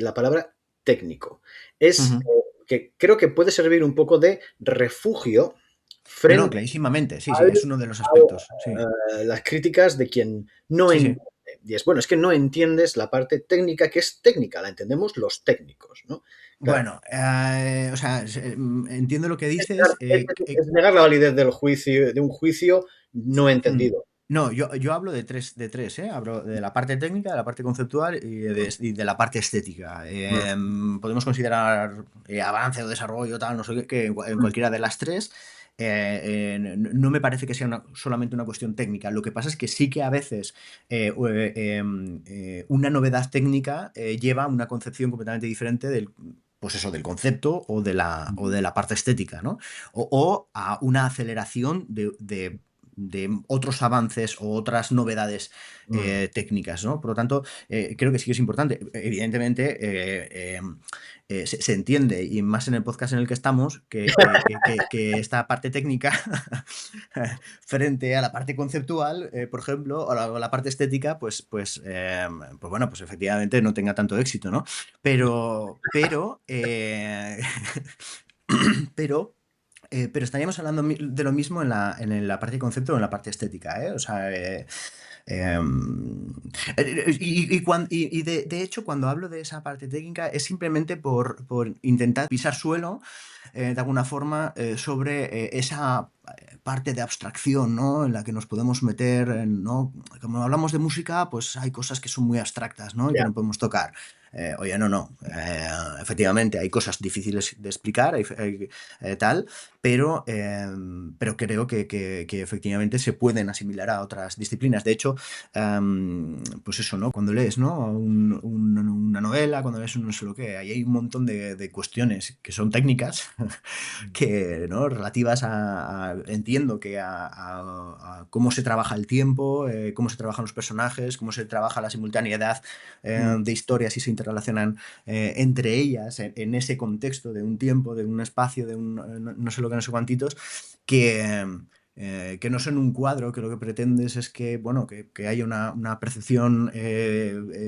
la palabra técnico. Es ujú. que creo que puede servir un poco de refugio No, no, frente clarísimamente, sí, sí, a es uno de los aspectos, sí, las críticas de quien no sí, sí. entiende. Y es, bueno, es que no entiendes la parte técnica, que es técnica, la entendemos los técnicos, ¿no? Claro, Bueno, o sea, entiendo lo que dices. es negar la validez del juicio, de un juicio no Mm. entendido. No, yo hablo de tres, ¿eh? Hablo de la parte técnica, de la parte conceptual y de la parte estética. Podemos considerar avance o desarrollo, tal, no sé qué, que en cualquiera de las tres. No me parece que sea solamente una cuestión técnica. Lo que pasa es que sí que a veces una novedad técnica lleva a una concepción completamente diferente pues eso, del concepto o de la parte estética, ¿no? O a una aceleración de otros avances o otras novedades técnicas, ¿no? Por lo tanto, creo que sí que es importante. Evidentemente, se entiende, y más en el podcast en el que estamos, que esta parte técnica frente a la parte conceptual, por ejemplo, o la parte estética, pues bueno, pues efectivamente no tenga tanto éxito, ¿no? Pero pero estaríamos hablando de lo mismo en la parte de concepto o en la parte estética, ¿eh? O sea, de hecho, cuando hablo de esa parte técnica es simplemente por intentar pisar suelo, de alguna forma, sobre esa parte de abstracción, ¿no? En la que nos podemos meter, ¿no? Como hablamos de música, pues hay cosas que son muy abstractas, ¿no? Y que Ya. no podemos tocar. Oye, no, no. Efectivamente, hay cosas difíciles de explicar, tal, pero creo que efectivamente se pueden asimilar a otras disciplinas. De hecho, pues eso, ¿no? Cuando lees, ¿no? Una novela, cuando lees un no sé lo que, ahí hay un montón de cuestiones que son técnicas, que, ¿no? Relativas entiendo que a cómo se trabaja el tiempo, cómo se trabajan los personajes, cómo se trabaja la simultaneidad de historias y se interrelacionan entre ellas en ese contexto de un tiempo, de un espacio, de un no sé lo que, no sé cuantitos, que, que no son un cuadro, que lo que pretendes es que, bueno, que haya una percepción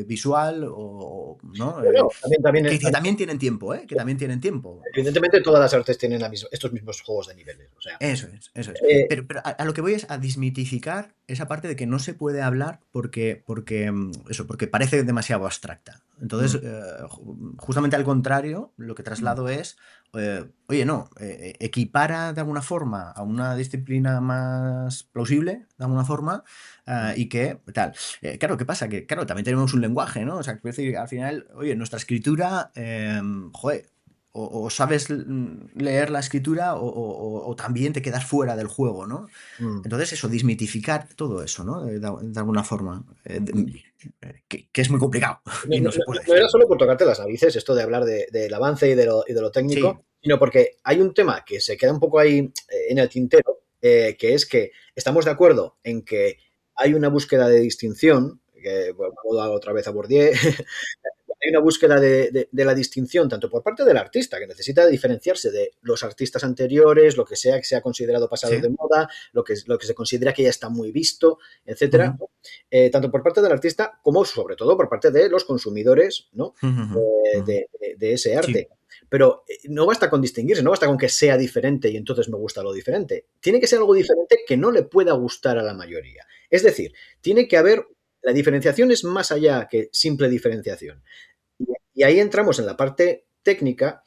visual, ¿no? Bueno, Que también tienen tiempo, ¿eh? Que también tienen tiempo. evidentemente todas las artes tienen estos mismos juegos de niveles. O sea, Eso es, eso es. eh, Pero a lo que voy es a desmitificar esa parte de que no se puede hablar porque parece demasiado abstracta. mm, Entonces, justamente al contrario, lo que mm, traslado es, oye, no, equipara de alguna forma a una disciplina más plausible, de alguna forma, mm. y que tal. Claro, ¿qué pasa? Que, claro, también tenemos un lenguaje, ¿no? O sea, quiero decir, al final, oye, nuestra escritura, joder, o sabes leer la escritura o también te quedas fuera del juego, ¿no? Mm. Entonces eso, desmitificar todo eso, ¿no? De alguna forma, que es muy complicado No, y no- no se puede no era decir. solo por tocarte las narices esto de hablar del avance y de lo Sí, técnico, sino porque hay un tema que se queda un poco ahí en el tintero, que es que estamos de acuerdo en que hay una búsqueda de distinción, que bueno, vamos otra vez a Bourdieu, hay una búsqueda de la distinción tanto por parte del artista, que necesita diferenciarse de los artistas anteriores, lo que sea considerado pasado sí. de moda, lo que se considera que ya está muy visto, etcétera, Ujú, tanto por parte del artista como sobre todo por parte de los consumidores, ¿no? ujú, ujú, ujú. De ese Sí, arte. Pero no basta con distinguirse, no basta con que sea diferente y entonces me gusta lo diferente. Tiene que ser algo diferente que no le pueda gustar a la mayoría. Es decir, tiene que haber, la diferenciación es más allá que simple diferenciación. Y ahí entramos en la parte técnica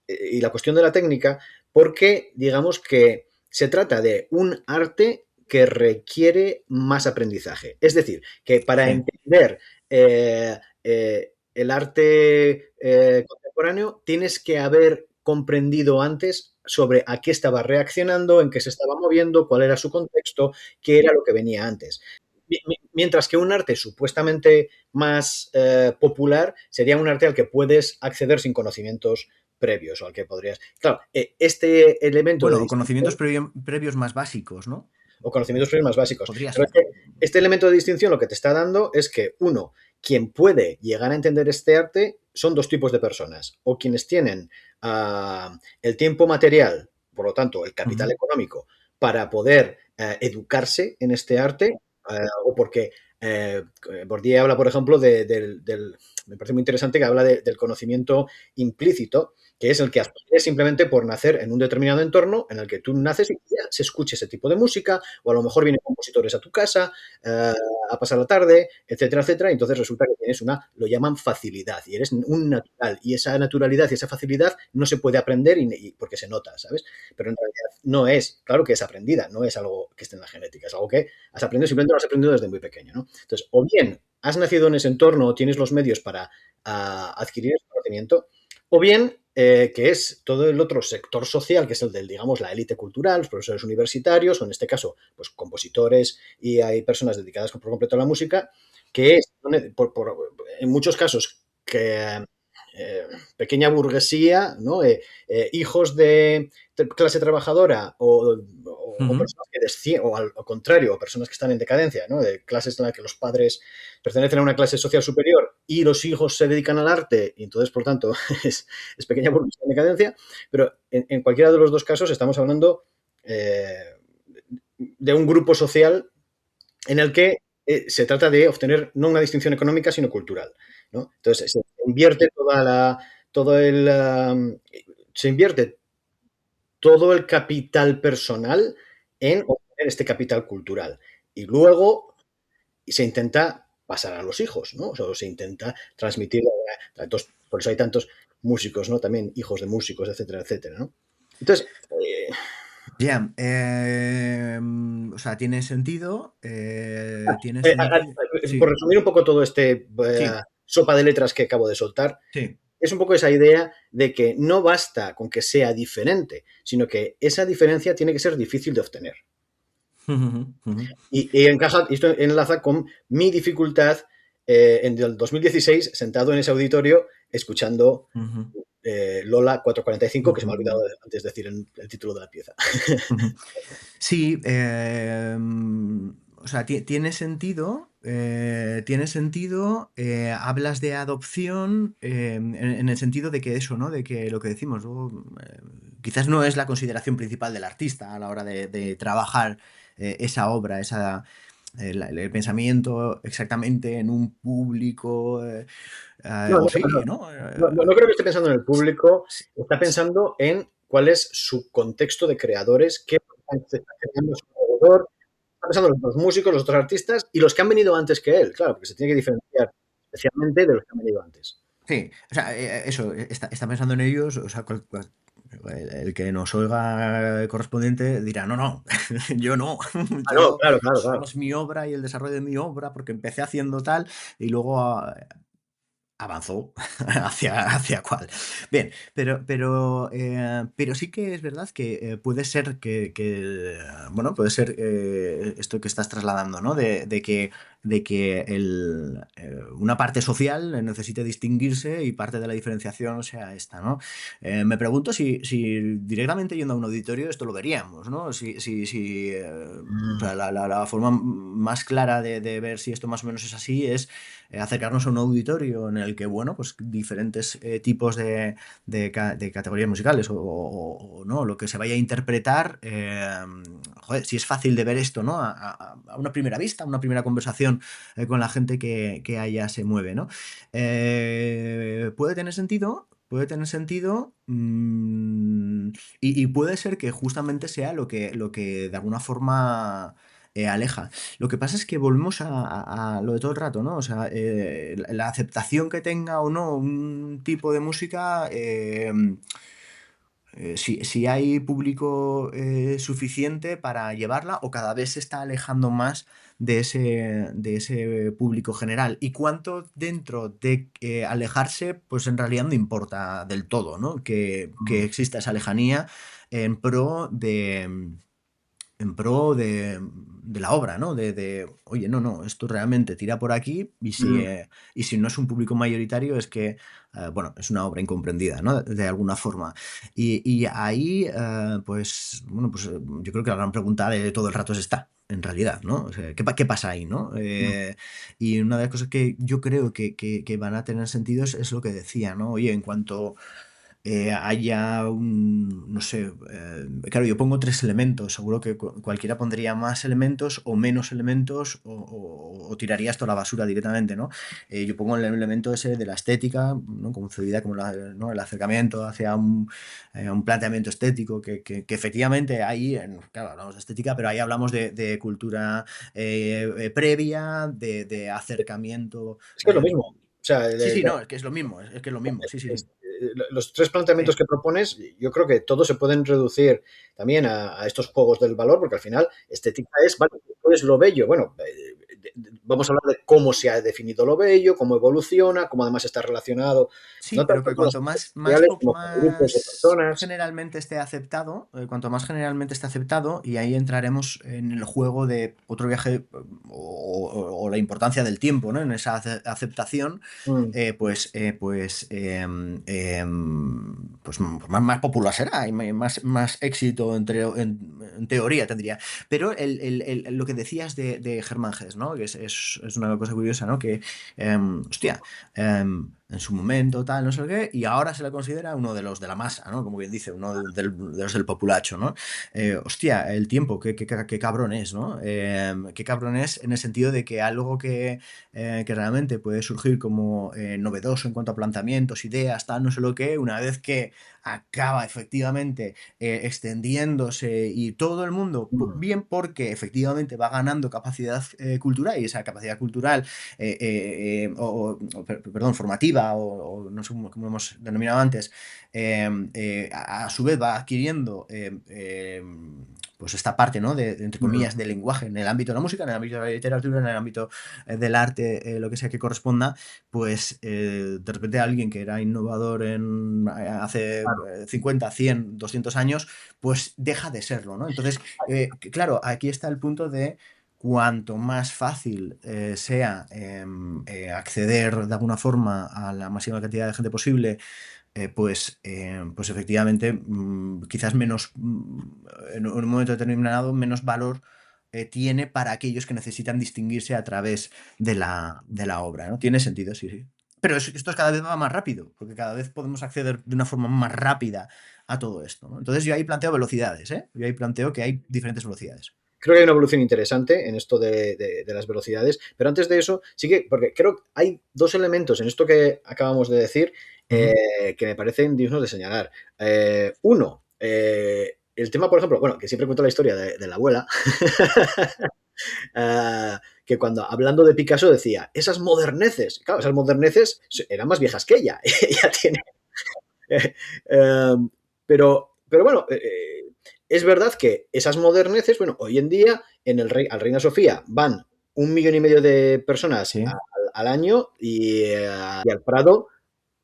y la cuestión de la técnica, porque digamos que se trata de un arte que requiere más aprendizaje. Es decir, que para sí. entender el arte contemporáneo tienes que haber comprendido antes sobre a qué estaba reaccionando, en qué se estaba moviendo, cuál era su contexto, qué era lo que venía antes. Mientras que un arte supuestamente más popular sería un arte al que puedes acceder sin conocimientos previos o al que podrías. Claro, este elemento de Bueno, distinción, conocimientos previos más básicos, ¿no? o conocimientos previos más básicos. Podría Pero es ser. que este elemento de distinción lo que te está dando es que, uno, quien puede llegar a entender este arte son dos tipos de personas, o quienes tienen el tiempo material, por lo tanto, el capital Ujú, económico, para poder educarse en este arte, o porque Bourdieu habla, por ejemplo, me parece muy interesante que habla del conocimiento implícito, que es el que adquieres simplemente por nacer en un determinado entorno en el que tú naces y ya se escucha ese tipo de música, o a lo mejor vienen compositores a tu casa a pasar la tarde, etcétera, etcétera, y entonces resulta que tienes lo llaman facilidad, y eres un natural, y esa naturalidad y esa facilidad no se puede aprender porque se nota, ¿sabes? Pero en realidad no es, claro que es aprendida, no es algo que esté en la genética, es algo que has aprendido, simplemente lo has aprendido desde muy pequeño, ¿no? Entonces, o bien has nacido en ese entorno o tienes los medios para adquirir ese conocimiento, o bien que es todo el otro sector social, que es el del, digamos, la élite cultural, los profesores universitarios, o en este caso, pues compositores y hay personas dedicadas por completo a la música, que es, en muchos casos, que pequeña burguesía, ¿no? Hijos de clase trabajadora o ujú. personas que descienden, o al contrario, o personas que están en decadencia, ¿no? De clases en las que los padres pertenecen a una clase social superior y los hijos se dedican al arte, y entonces, por tanto, es pequeña burguesía en decadencia, pero en cualquiera de los dos casos estamos hablando de un grupo social en el que se trata de obtener no una distinción económica, sino cultural, ¿no? Entonces, se invierte todo el, se invierte todo el capital personal en obtener este capital cultural. Y luego se intenta pasar a los hijos, ¿no? O sea, se intenta transmitir. Por eso hay tantos músicos, ¿no? También hijos de músicos, etcétera, etcétera, ¿no? Entonces, Ya, o sea, tiene sentido, por sí, resumir un poco todo sí, sopa de letras que acabo de soltar, sí. es un poco esa idea de que no basta con que sea diferente, sino que esa diferencia tiene que ser difícil de obtener. Ujú, ujú, Y esto enlaza con mi dificultad en el 2016, sentado en ese auditorio, escuchando ujú, Lola 445, que se ujú, me ha olvidado ujú, antes decir el título de la pieza. ujú. Sí, o sea, tiene sentido, hablas de adopción en el sentido de que eso, ¿no? De que lo que decimos, luego, quizás no es la consideración principal del artista a la hora de trabajar esa obra, el pensamiento exactamente en un público, No, o no, sí, no, ¿no? no creo que esté pensando en el público, S- está s- pensando en cuál es su contexto de creadores, qué se está creando a su alrededor, está pensando en los músicos, los otros artistas y los que han venido antes que él, claro, porque se tiene que diferenciar especialmente de los que han venido antes. Sí, o sea, eso, está pensando en ellos, o sea, el que nos oiga correspondiente dirá, no, no, yo no, Ah, no, yo claro, claro, solo claro. es mi obra y el desarrollo de mi obra, porque empecé haciendo tal y luego avanzó hacia cuál. Bien, pero sí que es verdad que puede ser bueno, puede ser esto que estás trasladando, ¿no? De que una parte social necesite distinguirse y parte de la diferenciación sea esta, ¿no? Me pregunto si directamente yendo a un auditorio esto lo veríamos, ¿no? O Mm. sea, la forma más clara de ver si esto más o menos es así es acercarnos a un auditorio en el que, bueno, pues diferentes tipos de categorías musicales o no, lo que se vaya a interpretar, joder, si es fácil de ver esto, ¿no? A una primera vista, a una primera conversación con la gente que allá se mueve, ¿no? Puede tener sentido. Puede tener sentido y puede ser que justamente sea lo que de alguna forma aleja. Lo que pasa es que volvemos a lo de todo el rato, ¿no? O sea, la aceptación que tenga o no un tipo de música, si hay público suficiente para llevarla o cada vez se está alejando más de ese público general. Y cuánto dentro de alejarse, pues en realidad no importa del todo, ¿no? Que Mm. exista esa lejanía en pro en pro de la obra, ¿no? Oye, no, esto realmente tira por aquí Mm, y si no es un público mayoritario es que, bueno, es una obra incomprendida, ¿no? De alguna forma. Y ahí, pues, bueno, pues yo creo que la gran pregunta de todo el rato es esta, en realidad, ¿no? O sea, ¿qué pasa ahí, ¿no? mm. Y una de las cosas que yo creo que van a tener sentido es lo que decía, ¿no? Oye, en cuanto haya un, no sé, claro, yo pongo tres elementos, seguro que cualquiera pondría más elementos o menos elementos o tiraría esto a la basura directamente, ¿no? Yo pongo el elemento ese de la estética, ¿no? Concebida como ¿no? El acercamiento hacia un planteamiento estético que efectivamente ahí, claro, hablamos de estética, pero ahí hablamos de cultura previa, de acercamiento. Es que es lo mismo. O sea, Sí, sí, no, es que es lo mismo, es que es lo mismo, sí, sí, sí. los tres planteamientos Sí. que propones, yo creo que todos se pueden reducir también a estos juegos del valor, porque al final estética es, vale, ¿qué es lo bello? Bueno, vamos a hablar de cómo se ha definido lo bello, cómo evoluciona, cómo además está relacionado, Sí, no pero tanto que con cuanto aspectos más, sociales como con grupos de personas. generalmente esté aceptado, cuanto más generalmente esté aceptado, y ahí entraremos en el juego de otro viaje o la importancia del tiempo, ¿no? En esa aceptación, Mm, pues más popular será y más éxito en teoría tendría. Pero lo que decías de Germán Gess, ¿no? Que es una cosa curiosa, ¿no? Que, hostia, en su momento, tal, no sé qué, y ahora se le considera uno de los de la masa, ¿no? Como bien dice, uno de los del populacho, ¿no? Hostia, el tiempo, qué cabrón es, ¿no? Qué cabrón es en el sentido de que algo que realmente puede surgir como novedoso en cuanto a planteamientos, ideas, tal, no sé lo que, una vez que acaba efectivamente extendiéndose y todo el mundo, mm. bien porque efectivamente va ganando capacidad cultural y esa capacidad cultural perdón, formativa o no sé cómo hemos denominado antes, a su vez va adquiriendo pues esta parte, ¿no? Entre Mm. comillas, de lenguaje en el ámbito de la música, en el ámbito de la literatura, en el ámbito del arte, lo que sea que corresponda, pues de repente alguien que era innovador hace 50, 100, 200 años, pues deja de serlo, ¿no? Entonces, claro, aquí está el punto de cuanto más fácil sea acceder de alguna forma a la máxima cantidad de gente posible, pues efectivamente quizás menos, en un momento determinado, menos valor tiene para aquellos que necesitan distinguirse a través de la obra, ¿no? Tiene sentido, sí, sí. Pero esto cada vez va más rápido, porque cada vez podemos acceder de una forma más rápida a todo esto, ¿no? Entonces yo ahí planteo velocidades, ¿eh? Yo ahí planteo que hay diferentes velocidades. Creo que hay una evolución interesante en esto de las velocidades, pero antes de eso, sí que, porque creo que hay dos elementos en esto que acabamos de decir Ujú. que me parecen dignos de señalar. Uno, el tema, por ejemplo, bueno, que siempre cuento la historia de la abuela, que cuando hablando de Picasso decía, esas moderneces, claro, esas moderneces eran más viejas que ella, ella tiene pero bueno, es verdad que esas moderneces, bueno, hoy en día en al Reina Sofía van 1,5 millones de personas Sí. al año y al Prado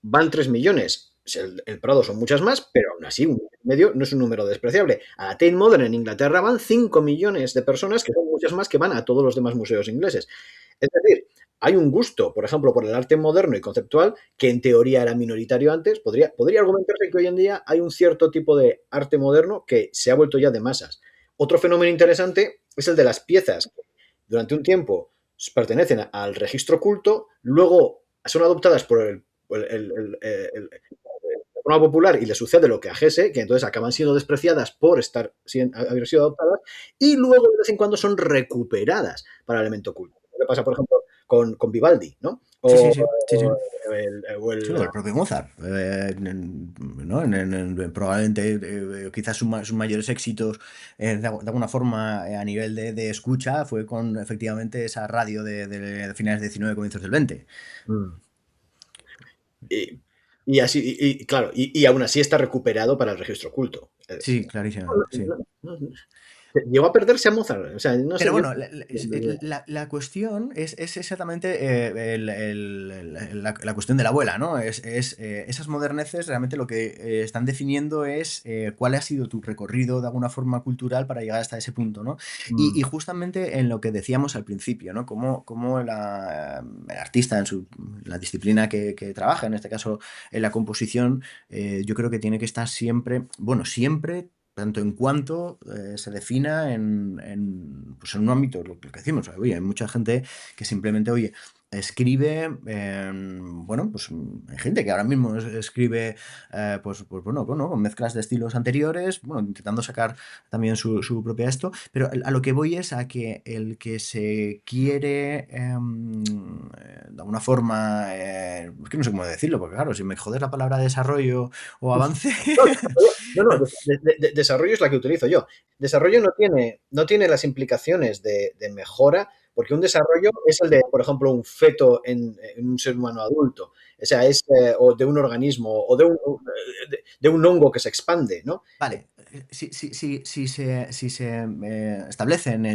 van 3 millones. El Prado son muchas más, pero aún así 1,5 millones no es un número despreciable. A la Tate Modern en Inglaterra van 5 millones de personas, que son muchas más que van a todos los demás museos ingleses. Es decir, hay un gusto, por ejemplo, por el arte moderno y conceptual, que en teoría era minoritario antes. Podría argumentarse que hoy en día hay un cierto tipo de arte moderno que se ha vuelto ya de masas. Otro fenómeno interesante es el de las piezas, que durante un tiempo pertenecen al registro culto, luego son adoptadas por la forma popular y le sucede lo que a Gese, que entonces acaban siendo despreciadas por haber sido adoptadas, y luego de vez en cuando son recuperadas para el elemento culto. Lo que pasa, por ejemplo, con Vivaldi, ¿no? Sí, sí, sí, sí, sí. O Sí, el o el propio Mozart, ¿no? Probablemente quizás sus mayores éxitos de alguna forma a nivel de escucha fue con efectivamente esa radio de finales del 19, comienzos del 20. mm. Y así, claro, y aún así está recuperado para el registro culto. Sí, clarísimamente, sí. llegó a perderse a Mozart. O sea, no Pero sé, yo bueno, no. la cuestión es exactamente la cuestión de la abuela, ¿no? Esas moderneces realmente lo que están definiendo es cuál ha sido tu recorrido de alguna forma cultural para llegar hasta ese punto, ¿no? Y justamente en lo que decíamos al principio, ¿no? Cómo el artista la disciplina que trabaja, en este caso en la composición, yo creo que tiene que estar siempre, bueno, siempre tanto en cuanto se defina pues en un ámbito, lo que decimos, oye, hay mucha gente que simplemente, oye, escribe, bueno, pues hay gente que ahora mismo escribe, pues bueno, con mezclas de estilos anteriores, bueno, intentando sacar también su propia esto, pero a lo que voy es a que el que se quiere, de alguna forma, es que no sé cómo decirlo, porque claro, si me jodes la palabra desarrollo o avance. No, no, desarrollo es la que utilizo yo. Desarrollo no tiene las implicaciones de mejora, porque un desarrollo es el de, por ejemplo, un feto en un ser humano adulto. O sea, o de un organismo, o de un hongo que se expande, ¿no? Vale, si se establece en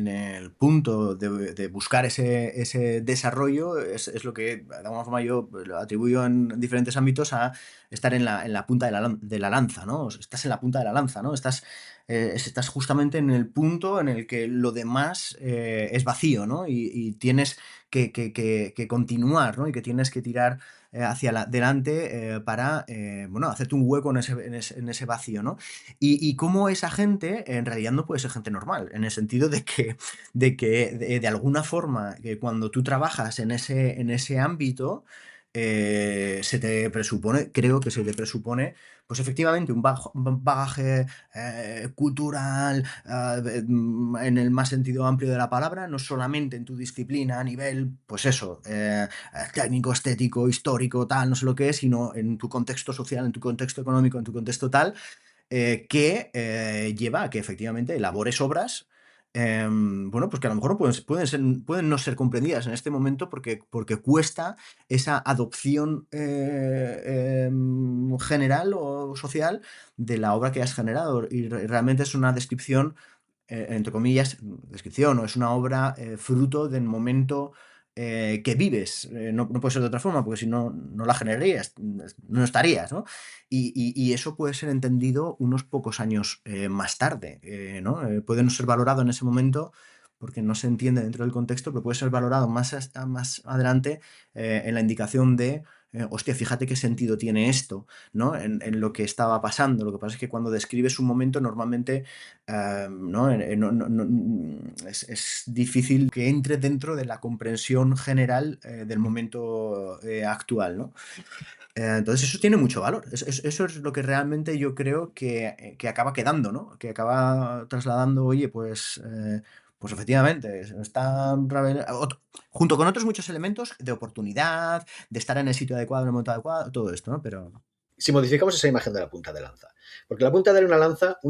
el punto de buscar ese desarrollo, es lo que de alguna forma yo lo atribuyo en diferentes ámbitos a estar en la punta de la lanza, ¿no? O sea, estás en la punta de la lanza, ¿no? Estás justamente en el punto en el que lo demás es vacío, ¿no? Y tienes que continuar, ¿no? Y que tienes que tirar hacia adelante para, bueno, hacerte un hueco en ese vacío, ¿no? Y cómo esa gente en realidad no puede ser gente normal, en el sentido de que de alguna forma, que cuando tú trabajas en ese ámbito, se te presupone, creo que se te presupone, pues efectivamente un bagaje cultural, en el más sentido amplio de la palabra, no solamente en tu disciplina a nivel, pues eso, técnico, estético, histórico, tal, no sé lo que es, sino en tu contexto social, en tu contexto económico, en tu contexto tal, que lleva a que efectivamente elabores obras, bueno, pues que a lo mejor pueden no ser comprendidas en este momento porque cuesta esa adopción general o social de la obra que has generado. Y realmente es una descripción, entre comillas, descripción, o es una obra fruto del momento que vives. No puede ser de otra forma, porque si no, no la generarías, no estarías, ¿no? Y eso puede ser entendido unos pocos años más tarde, ¿no? Puede no ser valorado en ese momento porque no se entiende dentro del contexto, pero puede ser valorado más adelante en la indicación de, hostia, fíjate qué sentido tiene esto, ¿no? En lo que estaba pasando. Lo que pasa es que cuando describes un momento, normalmente ¿no? Es difícil que entre dentro de la comprensión general del momento actual, ¿no? Entonces eso tiene mucho valor. Eso es lo que realmente yo creo que acaba quedando, ¿no? Que acaba trasladando, oye, pues efectivamente, se está junto con otros muchos elementos de oportunidad, de estar en el sitio adecuado, en el momento adecuado, todo esto, ¿no? Pero. Si modificamos esa imagen de la punta de lanza. Porque la punta de una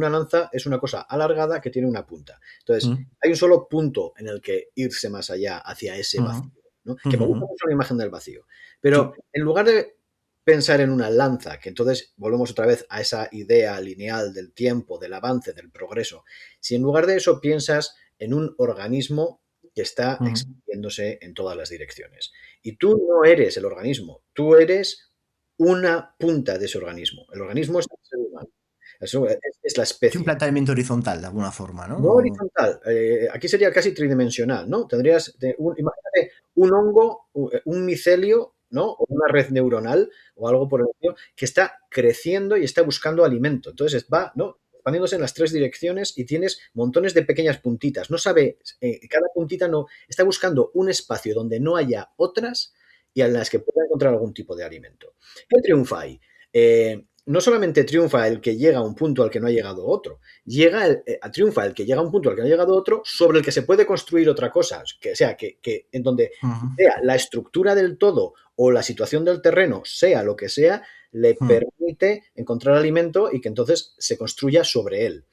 lanza es una cosa alargada que tiene una punta. Entonces, Mm, hay un solo punto en el que irse más allá, hacia ese ujú, vacío, ¿no? Que me ujú, gusta mucho la imagen del vacío. Pero sí. en lugar de pensar en una lanza, que entonces volvemos otra vez a esa idea lineal del tiempo, del avance, del progreso, si en lugar de eso piensas en un organismo que está Ujú. expandiéndose en todas las direcciones. Y tú no eres el organismo, tú eres una punta de ese organismo. El organismo es el ser humano. Eso es la Sí, un especie. planteamiento horizontal de alguna forma, ¿no? No horizontal, aquí sería casi tridimensional, ¿no? Imagínate un hongo, un micelio, ¿no? O una red neuronal o algo por el estilo, que está creciendo y está buscando alimento. Entonces va, ¿no? Expandiéndose en las tres direcciones y tienes montones de pequeñas puntitas. No sabe, cada puntita no, está buscando un espacio donde no haya otras y en las que pueda encontrar algún tipo de alimento. ¿Qué triunfa ahí? No solamente triunfa el que llega a un punto al que no ha llegado otro, triunfa el que llega a un punto al que no ha llegado otro sobre el que se puede construir otra cosa, que sea que en donde Ujú, sea la estructura del todo o la situación del terreno, sea lo que sea, le ujú, permite encontrar alimento y que entonces se construya sobre él.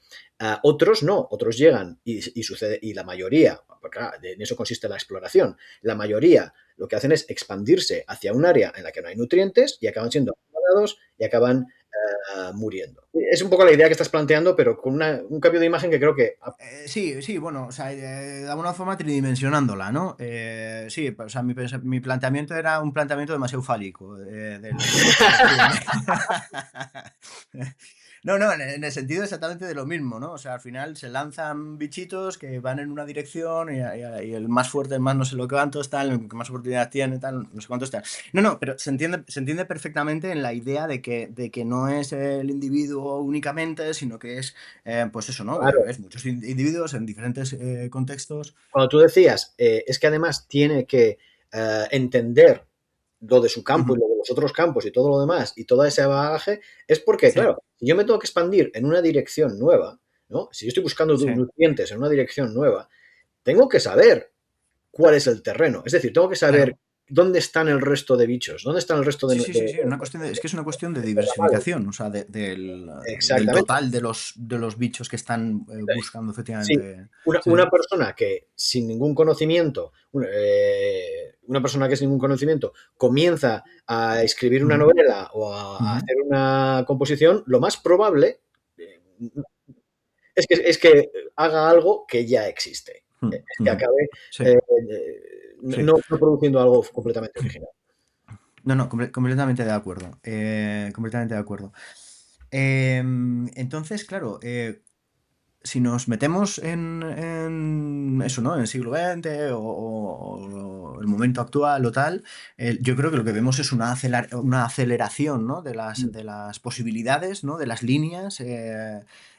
Otros no, otros llegan y sucede, y la mayoría, porque en eso consiste la exploración, la mayoría lo que hacen es expandirse hacia un área en la que no hay nutrientes y acaban siendo explorados y acaban muriendo. Es un poco la idea que estás planteando, pero con un cambio de imagen que creo que... Sí, sí, bueno, o sea, de alguna forma tridimensionándola, ¿no? Sí, o sea, mi planteamiento era un planteamiento demasiado fálico de lo que se pretende. No, no, en el sentido exactamente de lo mismo, ¿no? O sea, al final se lanzan bichitos que van en una dirección y el más fuerte, el más no sé lo que cuántos, tal, el que más oportunidad tiene, tal, no sé cuántos, tal. No, no, pero se entiende perfectamente en la idea de que no es el individuo únicamente, sino que es pues eso, ¿no? Claro, Es muchos individuos en diferentes contextos. cuando tú decías, es que además tiene que entender lo de su campo y Ujú. lo de los otros campos y todo lo demás y todo ese bagaje, es porque, Sí, claro, si yo me tengo que expandir en una dirección nueva, ¿no? Si yo estoy buscando sí, nutrientes en una dirección nueva, tengo que saber cuál es el terreno. Es decir, tengo que saber claro. dónde están el resto de bichos, dónde están el resto Sí, sí, sí, sí. Es que es una cuestión de diversificación, o sea, del Exactamente. total de los bichos que están buscando Sí, efectivamente. Sí, una sí. persona que sin ningún conocimiento, una persona que sin ningún conocimiento comienza a escribir una Ujú, novela o a ujú, hacer una composición, lo más probable eh, es que haga algo que ya existe. Es que ujú. acabe Sí, sí. no produciendo algo completamente original. No, no, completamente de acuerdo. Completamente de acuerdo. Entonces, claro, si nos metemos en eso, ¿no? En el siglo XX o el momento actual o tal, yo creo que lo que vemos es una aceleración, ¿no? De las posibilidades, ¿no? De las líneas.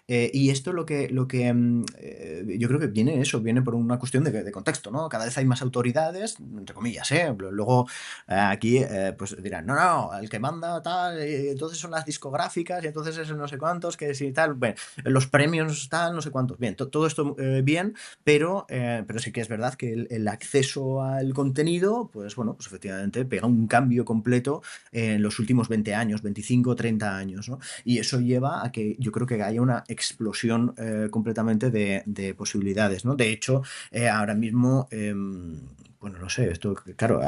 Y esto yo creo que viene por una cuestión de contexto, ¿no? Cada vez hay más autoridades, entre comillas, ¿eh? Luego aquí pues dirán, no, no, el que manda tal, entonces son las discográficas y entonces es no sé cuántos, que si tal, bueno, los premios tal, no sé cuántos. Bien, todo esto bien, pero sí que es verdad que el acceso al contenido, pues bueno, pues efectivamente pega un cambio completo en los últimos 20 años, 25, 30 años, ¿no? Y eso lleva a que yo creo que haya una explosión completamente de posibilidades, ¿no? De hecho, ahora mismo... bueno, no sé, esto, claro,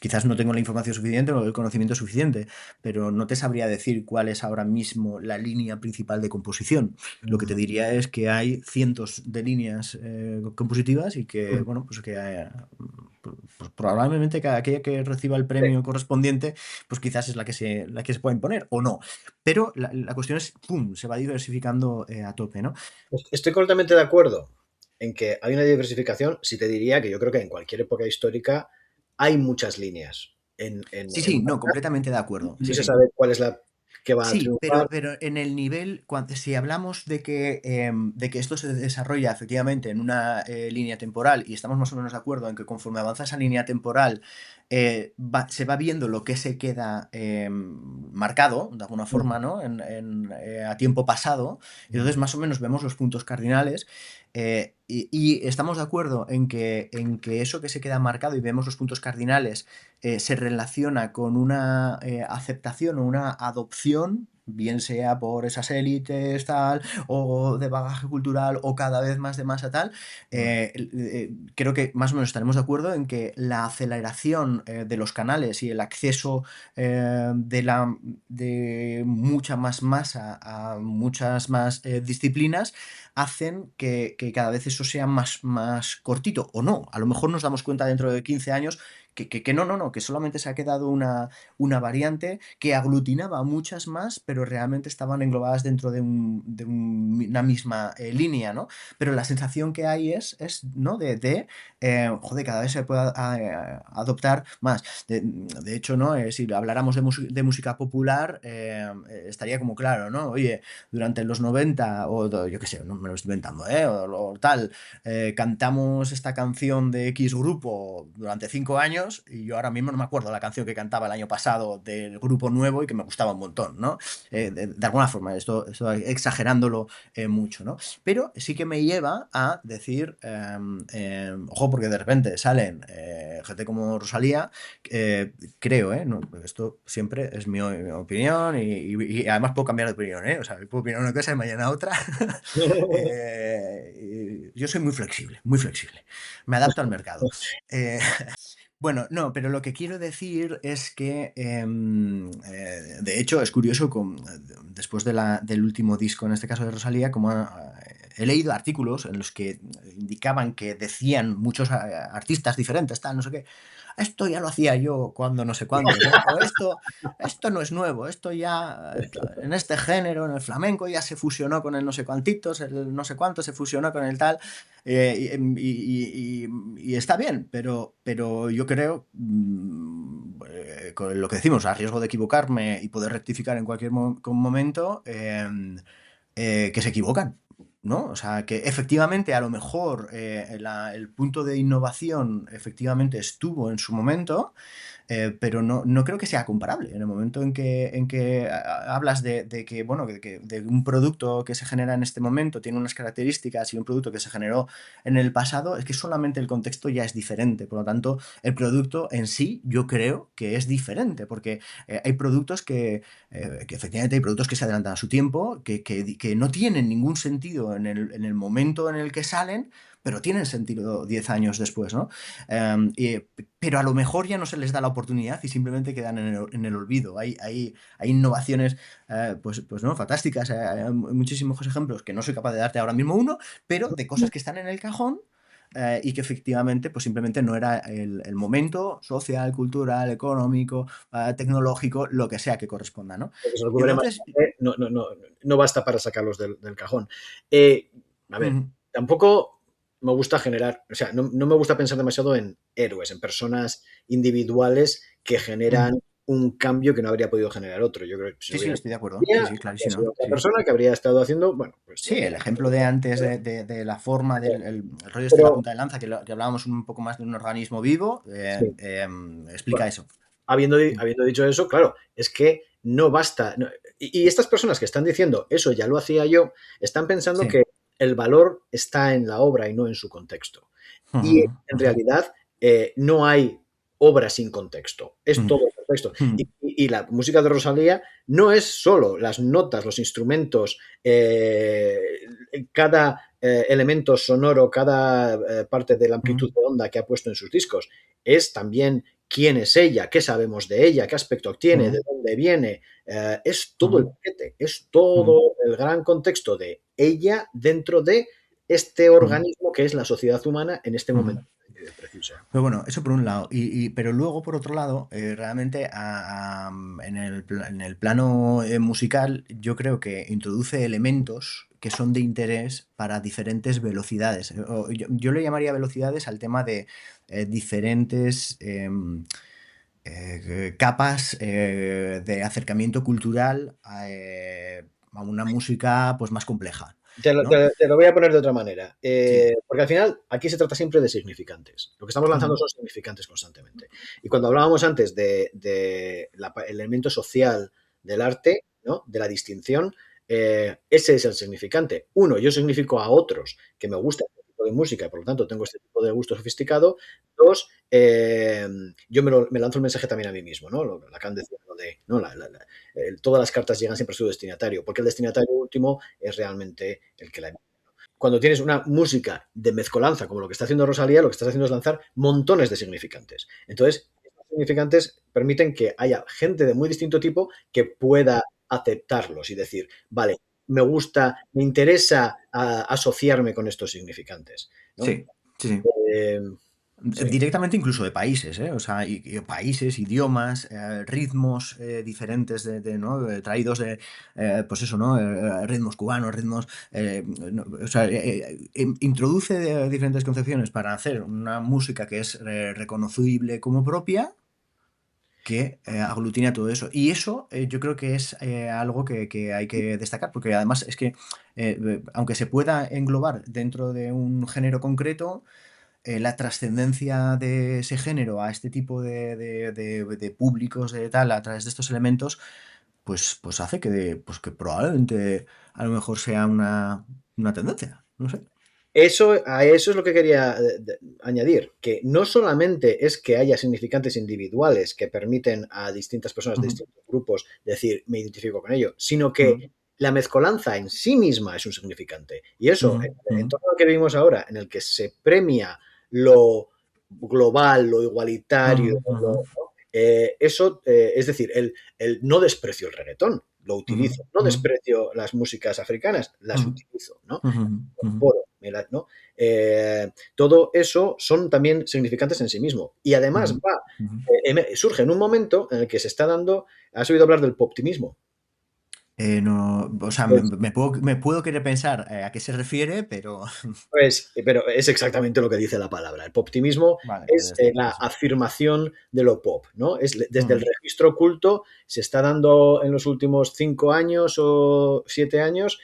quizás no tengo la información suficiente o el conocimiento suficiente, pero no te sabría decir cuál es ahora mismo la línea principal de composición. Lo que te diría es que hay cientos de líneas compositivas y que, bueno, pues que pues probablemente cada aquella que reciba el premio correspondiente, pues quizás es la que se puede imponer o no. Pero la cuestión es, ¡pum!, se va diversificando a tope, ¿no? Estoy completamente de acuerdo en que hay una diversificación. Si te diría que yo creo que en cualquier época histórica hay muchas líneas Sí, en sí, no, marcha completamente de acuerdo. y no Sí, se sí. sabe cuál es la que va a Sí, triunfar. pero en el nivel, si hablamos de que esto se desarrolla efectivamente en una línea temporal y estamos más o menos de acuerdo en que conforme avanza esa línea temporal se va viendo lo que se queda marcado, de alguna forma, ¿no? A tiempo pasado, entonces más o menos vemos los puntos cardinales y estamos de acuerdo en que eso que se queda marcado y vemos los puntos cardinales se relaciona con una aceptación o una adopción, bien sea por esas élites, tal, o de bagaje cultural, o cada vez más de masa, tal. Creo que más o menos estaremos de acuerdo en que la aceleración de los canales y el acceso de mucha más masa a muchas más disciplinas hacen que cada vez eso sea más cortito, o no. A lo mejor nos damos cuenta dentro de 15 años que no, no, no, que solamente se ha quedado una variante que aglutinaba a muchas más, pero realmente estaban englobadas dentro de una misma línea, ¿no? Pero la sensación que hay ¿no? Joder, cada vez se puede adoptar más. De hecho, ¿no? Si habláramos de música popular, estaría como claro, ¿no? Oye, durante los 90 yo qué sé, no me lo estoy inventando, o tal, cantamos esta canción de X grupo durante 5 años y yo ahora mismo no me acuerdo la canción que cantaba el año pasado del grupo nuevo y que me gustaba un montón, ¿no? De alguna forma, esto exagerándolo mucho, ¿no? Pero sí que me lleva a decir, ojo, porque de repente salen gente como Rosalía, creo, ¿no? Esto siempre es mi opinión y además puedo cambiar de opinión, ¿eh? O sea, puedo opinar una cosa y mañana otra. Yo soy muy flexible, muy flexible. Me adapto al mercado. Eh, Bueno, no, pero lo que quiero decir es que, de hecho, es curioso, después del último disco, en este caso de Rosalía, como he leído artículos en los que indicaban que decían muchos artistas diferentes, tal, no sé qué, esto ya lo hacía yo cuando no sé cuántos, ¿no? O esto no es nuevo, esto ya, en este género, en el flamenco, ya se fusionó con el no sé cuantitos, el no sé cuánto se fusionó con el tal. Y está bien, pero yo creo, con lo que decimos, a riesgo de equivocarme y poder rectificar en cualquier momento, que se equivocan, ¿no? O sea, que efectivamente a lo mejor el punto de innovación efectivamente estuvo en su momento, pero no creo que sea comparable. En el momento en que hablas de que, bueno, de un producto que se genera en este momento tiene unas características y un producto que se generó en el pasado, es que solamente el contexto ya es diferente. Por lo tanto, el producto en sí yo creo que es diferente, porque hay productos que efectivamente hay productos que se adelantan a su tiempo, que no tienen ningún sentido en el momento en el que salen, pero tienen sentido 10 años después, ¿no? Pero a lo mejor ya no se les da la oportunidad y simplemente quedan en el olvido. Hay innovaciones, pues no, fantásticas. Hay muchísimos ejemplos que no soy capaz de darte ahora mismo uno, pero de cosas que están en el cajón, y que efectivamente pues simplemente no era el momento social, cultural, económico, tecnológico, lo que sea que corresponda, ¿no? Porque se Y recupere más entonces, tarde, no basta para sacarlos del cajón. A ver, mm, tampoco me gusta generar, o sea, no me gusta pensar demasiado en héroes, en personas individuales que mm, generan un cambio que no habría podido generar otro. Yo creo que si sí, no sí, hubiera estoy de acuerdo. sido Sí, ella, sí, habría sido clarísimo. otra Sí. persona que habría estado haciendo, bueno, pues Sí, el ejemplo de antes de la forma el rollo este de la pero punta de lanza, que hablábamos un poco más de un organismo vivo, sí. explica Bueno, eso. habiendo, Mm, habiendo dicho eso, claro, es que no basta. Y estas personas que están diciendo, eso ya lo hacía yo, están pensando sí. que el valor está en la obra y no en su contexto. Y Ujú, en ujú, realidad no hay obra sin contexto, es mm, todo el contexto. mm, Y la música de Rosalía no es solo las notas, los instrumentos, cada elemento sonoro, cada parte de la amplitud mm, de onda que ha puesto en sus discos, es también quién es ella, qué sabemos de ella, qué aspecto tiene, de mm, dónde viene. Es todo el mm, paquete, es mm, todo el gran contexto de ella dentro de este mm, organismo que es la sociedad humana en este mm. momento preciso. Pero bueno, eso por un lado. Pero luego, por otro lado, realmente en el plano musical, yo creo que introduce elementos que son de interés para diferentes velocidades. Yo le llamaría velocidades al tema de diferentes capas de acercamiento cultural a una música pues, más compleja, Te lo, ¿no? te- te lo voy a poner de otra manera, Sí. porque al final aquí se trata siempre de significantes. Lo que estamos lanzando Mm, son significantes constantemente. Y cuando hablábamos antes el elemento social del arte, ¿no? De la distinción, ese es el significante. Uno, yo significo a otros que me gusta este tipo de música, por lo tanto tengo este tipo de gusto sofisticado. Dos, yo me lanzo el mensaje también a mí mismo, ¿no? Lacan decía lo de, ¿no? Todas las cartas llegan siempre a su destinatario, porque el destinatario último es realmente el que la emite. Cuando tienes una música de mezcolanza, como lo que está haciendo Rosalía, lo que estás haciendo es lanzar montones de significantes. Entonces, estos significantes permiten que haya gente de muy distinto tipo que pueda aceptarlos y decir, vale, me gusta, me interesa asociarme con estos significantes, ¿no? sí, sí, sí. Eh, sí. Directamente incluso de países, ¿eh? O sea, países, idiomas, ritmos diferentes ¿no? Traídos pues eso, ¿no? Ritmos cubanos, ritmos... o sea, introduce diferentes concepciones para hacer una música que es reconocible como propia, que aglutina todo eso. Y eso yo creo que es algo que hay que destacar, porque además es que, aunque se pueda englobar dentro de un género concreto, la trascendencia de ese género a este tipo de públicos de tal a través de estos elementos, pues hace que probablemente a lo mejor sea una tendencia, no sé. A eso es lo que quería añadir, que no solamente es que haya significantes individuales que permiten a distintas personas de Ujú, distintos grupos decir me identifico con ello, sino que ujú, la mezcolanza en sí misma es un significante. Y eso, ujú, en ujú, torno a lo que vivimos ahora, en el que se premia lo, global, lo igualitario, Ujú, ujú, eso, es decir, no desprecio el reggaetón, lo ujú, utilizo, no ujú, desprecio las músicas africanas, las ujú, utilizo, ¿no? ujú, ujú, Incorporo, ¿no? Todo eso son también significantes en sí mismo. Y además ujú, ujú. surge en un momento en el que se está dando, ¿has oído hablar del poptimismo? No, o sea, Pues me puedo querer pensar a qué se refiere, pero Pero es exactamente lo que dice la palabra. El poptimismo vale, es puedes decir la eso. afirmación de lo pop, ¿no? Desde el Mm, registro oculto se está dando en los últimos 5 años o 7 años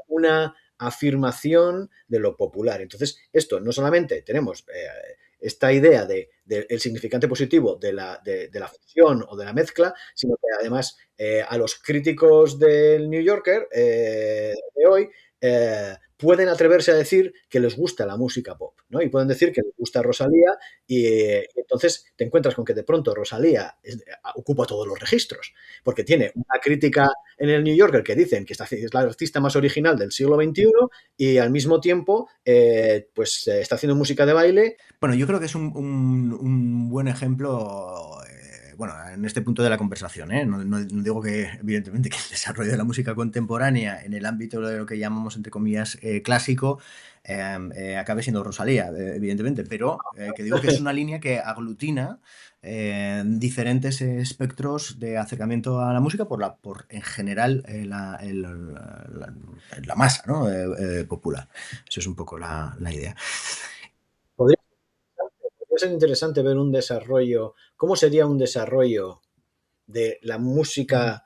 una afirmación de lo popular. Entonces, esto no solamente tenemos esta idea el significante positivo de la fusión o de la mezcla, sino que además a los críticos del New Yorker de hoy pueden atreverse a decir que les gusta la música pop, ¿no? Y pueden decir que les gusta Rosalía y entonces te encuentras con que de pronto Rosalía ocupa todos los registros, porque tiene una crítica en el New Yorker que dicen que es la artista más original del siglo XXI y al mismo tiempo pues está haciendo música de baile. bueno, yo creo que es un buen ejemplo, bueno, en este punto de la conversación, ¿eh? No digo que, evidentemente, que el desarrollo de la música contemporánea en el ámbito de lo que llamamos, entre comillas, clásico, acabe siendo Rosalía, evidentemente, pero que digo que es una línea que aglutina diferentes espectros de acercamiento a la música por en general, la masa, ¿no? Popular. Eso es un poco la idea. Podría, podría ser interesante ver un desarrollo, cómo sería un desarrollo de la Ujú, música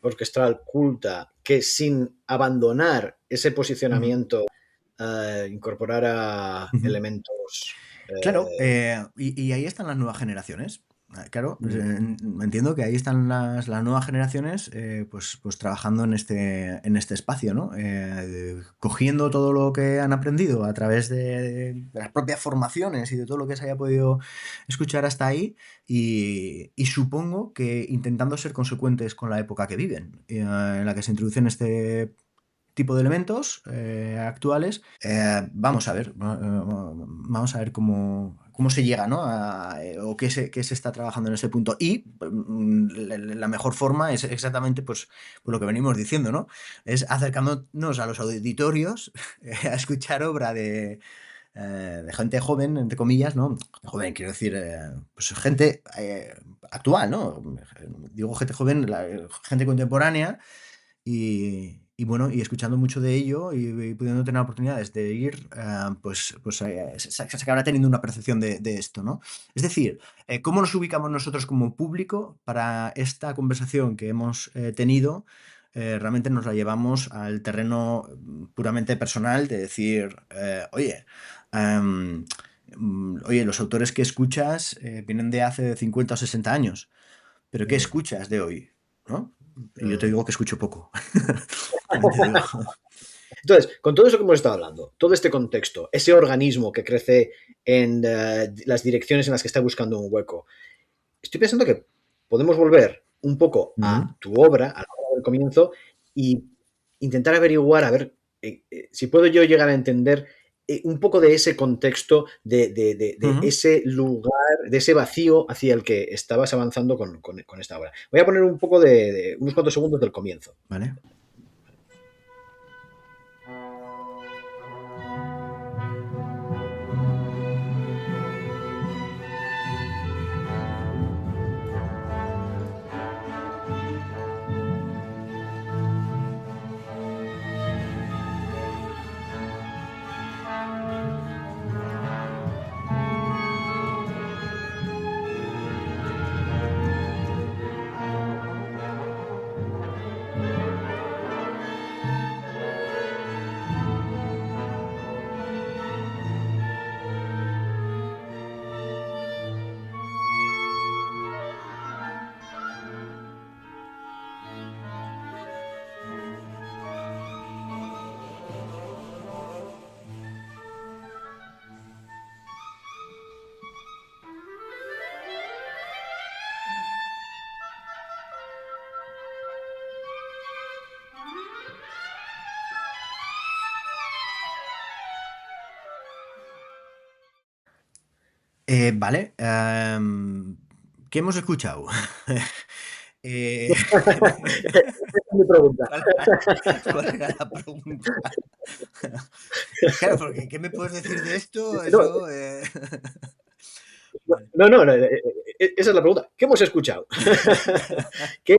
orquestral culta que sin abandonar ese ujú, posicionamiento incorporara ujú. elementos. Claro, y ahí están las nuevas generaciones. Claro, Mm, entiendo que ahí están las nuevas generaciones, pues trabajando en este espacio, ¿no? Cogiendo todo lo que han aprendido a través de las propias formaciones y de todo lo que se haya podido escuchar hasta ahí, y supongo que intentando ser consecuentes con la época que viven, en la que se introducen este tipo de elementos actuales. Vamos a ver, vamos a ver cómo se llega, ¿no? O qué se está trabajando en ese punto. Y la mejor forma es exactamente pues lo que venimos diciendo, ¿no? Es acercándonos a los auditorios a escuchar obra de gente joven, entre comillas, ¿no? Joven, quiero decir, pues gente actual, ¿no? Digo gente joven, gente contemporánea y bueno, y escuchando mucho de ello y pudiendo tener oportunidades de ir, pues se acabará teniendo una percepción de esto, ¿no? Es decir, ¿cómo nos ubicamos nosotros como público para esta conversación que hemos tenido? Realmente nos la llevamos al terreno puramente personal de decir, em, oye, los autores que escuchas vienen de hace 50 o 60 años, pero ¿qué mm, escuchas de hoy? ¿No? Y yo te mm. digo que escucho poco. También te digo. Entonces, con todo eso que hemos estado hablando, todo este contexto, ese organismo que crece en las direcciones en las que está buscando un hueco, estoy pensando que podemos volver un poco Ujú. a tu obra, a la obra del comienzo, y intentar averiguar, a ver, si puedo yo llegar a entender un poco de ese contexto, de Ujú. ese lugar, de ese vacío hacia el que estabas avanzando con esta obra. Voy a poner un poco de unos cuantos segundos del comienzo. Vale. Vale. ¿Qué hemos escuchado? Eh, Esa es mi pregunta. ¿cuál era la pregunta? Claro, porque ¿qué me puedes decir de esto? No, Eso. Vale. no, no, no, esa es la pregunta. ¿Qué hemos escuchado? ¿Qué,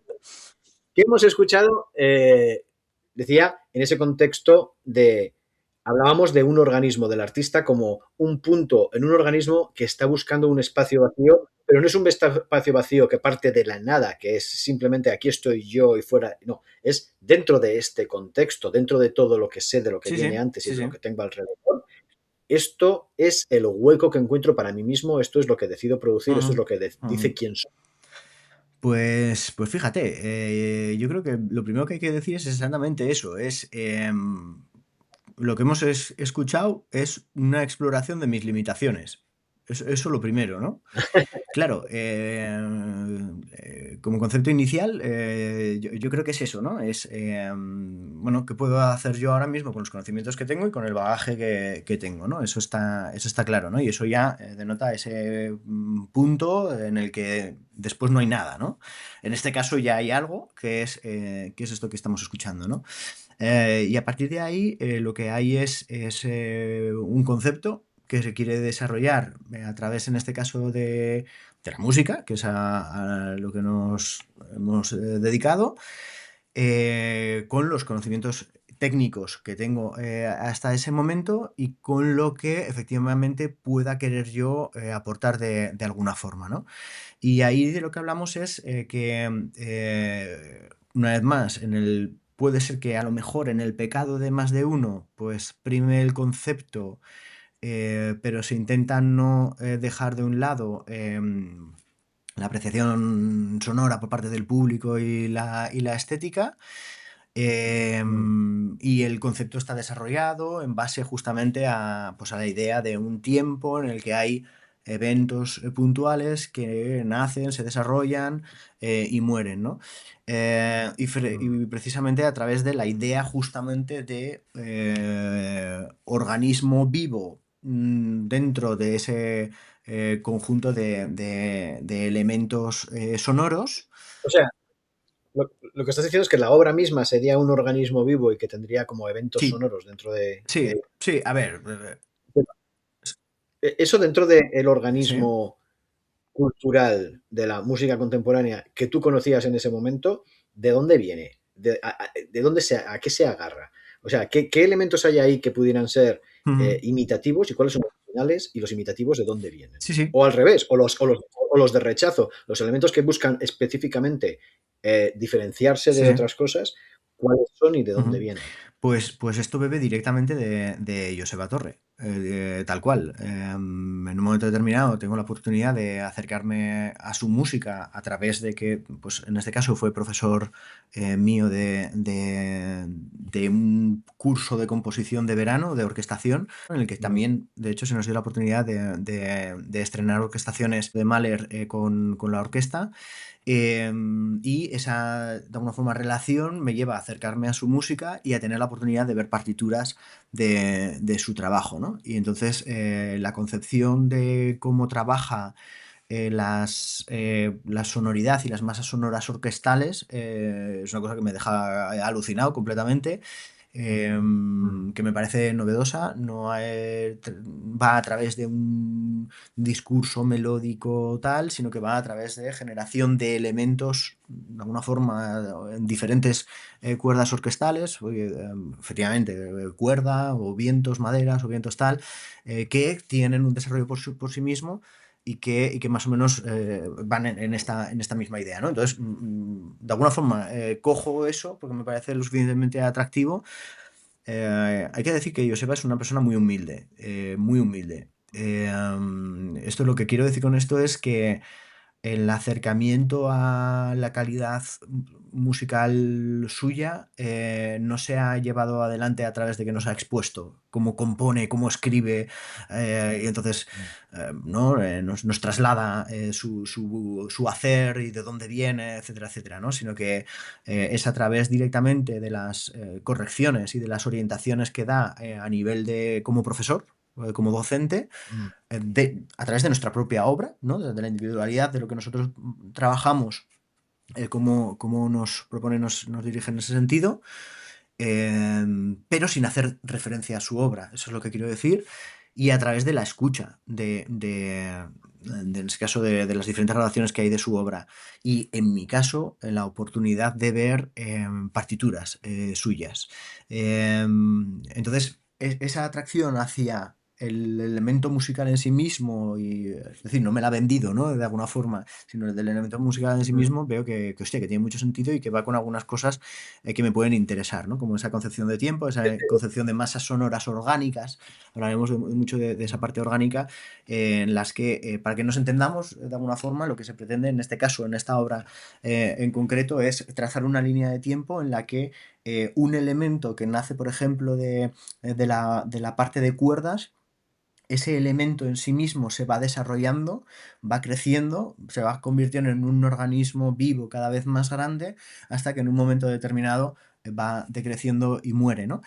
qué hemos escuchado? Decía, en ese contexto de, hablábamos de un organismo del artista como un punto en un organismo que está buscando un espacio vacío, pero no es un espacio vacío que parte de la nada, que es simplemente aquí estoy yo y fuera, no, es dentro de este contexto, dentro de todo lo que sé, de lo que Sí, viene sí, antes y sí, de lo sí. que tengo alrededor. Esto es el hueco que encuentro para mí mismo, esto es lo que decido producir, esto es Ujú, lo que ujú. dice quién soy. Pues fíjate, yo creo que lo primero que hay que decir es exactamente eso, es lo que hemos escuchado es una exploración de mis limitaciones. Eso lo primero, ¿no? Claro, como concepto inicial, yo creo que es eso, ¿no? Es, bueno, ¿qué puedo hacer yo ahora mismo con los conocimientos que tengo y con el bagaje que tengo, ¿no? Eso está claro, ¿no? Y eso ya denota ese punto en el que después no hay nada, ¿no? En este caso ya hay algo que es esto que estamos escuchando, ¿no? Y a partir de ahí lo que hay es un concepto que se quiere desarrollar a través, en este caso, de la música, que es a lo que nos hemos dedicado, con los conocimientos técnicos que tengo hasta ese momento y con lo que efectivamente pueda querer yo aportar de alguna forma, ¿no? Y ahí de lo que hablamos es que, una vez más, puede ser que a lo mejor en el pecado de más de uno, pues prime el concepto, pero se intenta no dejar de un lado la apreciación sonora por parte del público y la estética. Mm. Y el concepto está desarrollado en base justamente pues a la idea de un tiempo en el que hay eventos puntuales que nacen, se desarrollan y mueren, ¿no? Mm. Y precisamente a través de la idea justamente de organismo vivo dentro de ese conjunto de elementos sonoros. O sea, lo que estás diciendo es que la obra misma sería un organismo vivo y que tendría como eventos Sí, sonoros dentro de... sí, sí, a ver, Eso dentro del sí. organismo cultural de la música contemporánea que tú conocías en ese momento, ¿de dónde viene? ¿De dónde a qué se agarra? O sea, ¿qué elementos hay ahí que pudieran ser Ujú. imitativos y cuáles son los originales y los imitativos de dónde vienen? Sí, sí. O al revés, o los de rechazo, los elementos que buscan específicamente diferenciarse Sí, de sí. otras cosas, ¿cuáles son y de dónde Ujú. vienen? Pues esto bebe directamente de Joseba Torre, tal cual. En un momento determinado tengo la oportunidad de acercarme a su música a través de que, pues en este caso fue profesor mío de un curso de composición de verano, de orquestación, en el que Mm. también, de hecho, se nos dio la oportunidad de estrenar orquestaciones de Mahler con la orquesta. Y esa, de alguna forma, relación me lleva a acercarme a su música y a tener la oportunidad de ver partituras de su trabajo, ¿no? Y entonces la concepción de cómo trabaja la sonoridad y las masas sonoras orquestales es una cosa que me deja alucinado completamente, Mm. que me parece novedosa, no va a través de un discurso melódico tal, sino que va a través de generación de elementos, de alguna forma, en diferentes cuerdas orquestales, efectivamente, cuerda o vientos, maderas o vientos tal, que tienen un desarrollo por sí mismo y que más o menos van en esta misma idea, ¿no? Entonces, de alguna forma, cojo eso porque me parece lo suficientemente atractivo. Hay que decir que Joseba es una persona muy humilde, muy humilde. Esto lo que quiero decir con esto es que el acercamiento a la calidad musical suya no se ha llevado adelante a través de que nos ha expuesto cómo compone, cómo escribe, y entonces ¿no? Nos traslada su hacer y de dónde viene, etcétera, etcétera, ¿no? Sino que es a través directamente de las correcciones y de las orientaciones que da a nivel de como profesor. como docente, mm, a través de nuestra propia obra, ¿no? De la individualidad, de lo que nosotros trabajamos, cómo nos propone, nos dirige en ese sentido, pero sin hacer referencia a su obra, eso es lo que quiero decir, y a través de la escucha, en este caso, de las diferentes grabaciones que hay de su obra, y en mi caso, la oportunidad de ver partituras suyas. Entonces, esa atracción hacia el elemento musical en sí mismo, es decir, no me la ha vendido, ¿no? De alguna forma, sino el del elemento musical en sí mm. mismo, veo hostia, que tiene mucho sentido y que va con algunas cosas que me pueden interesar, ¿no? Como esa concepción de tiempo, esa concepción de masas sonoras orgánicas, hablaremos mucho de esa parte orgánica, en las que, para que nos entendamos de alguna forma, lo que se pretende en este caso, en esta obra en concreto, es trazar una línea de tiempo en la que un elemento que nace, por ejemplo, de la parte de cuerdas, ese elemento en sí mismo se va desarrollando, va creciendo, se va convirtiendo en un organismo vivo cada vez más grande, hasta que en un momento determinado va decreciendo y muere, ¿no?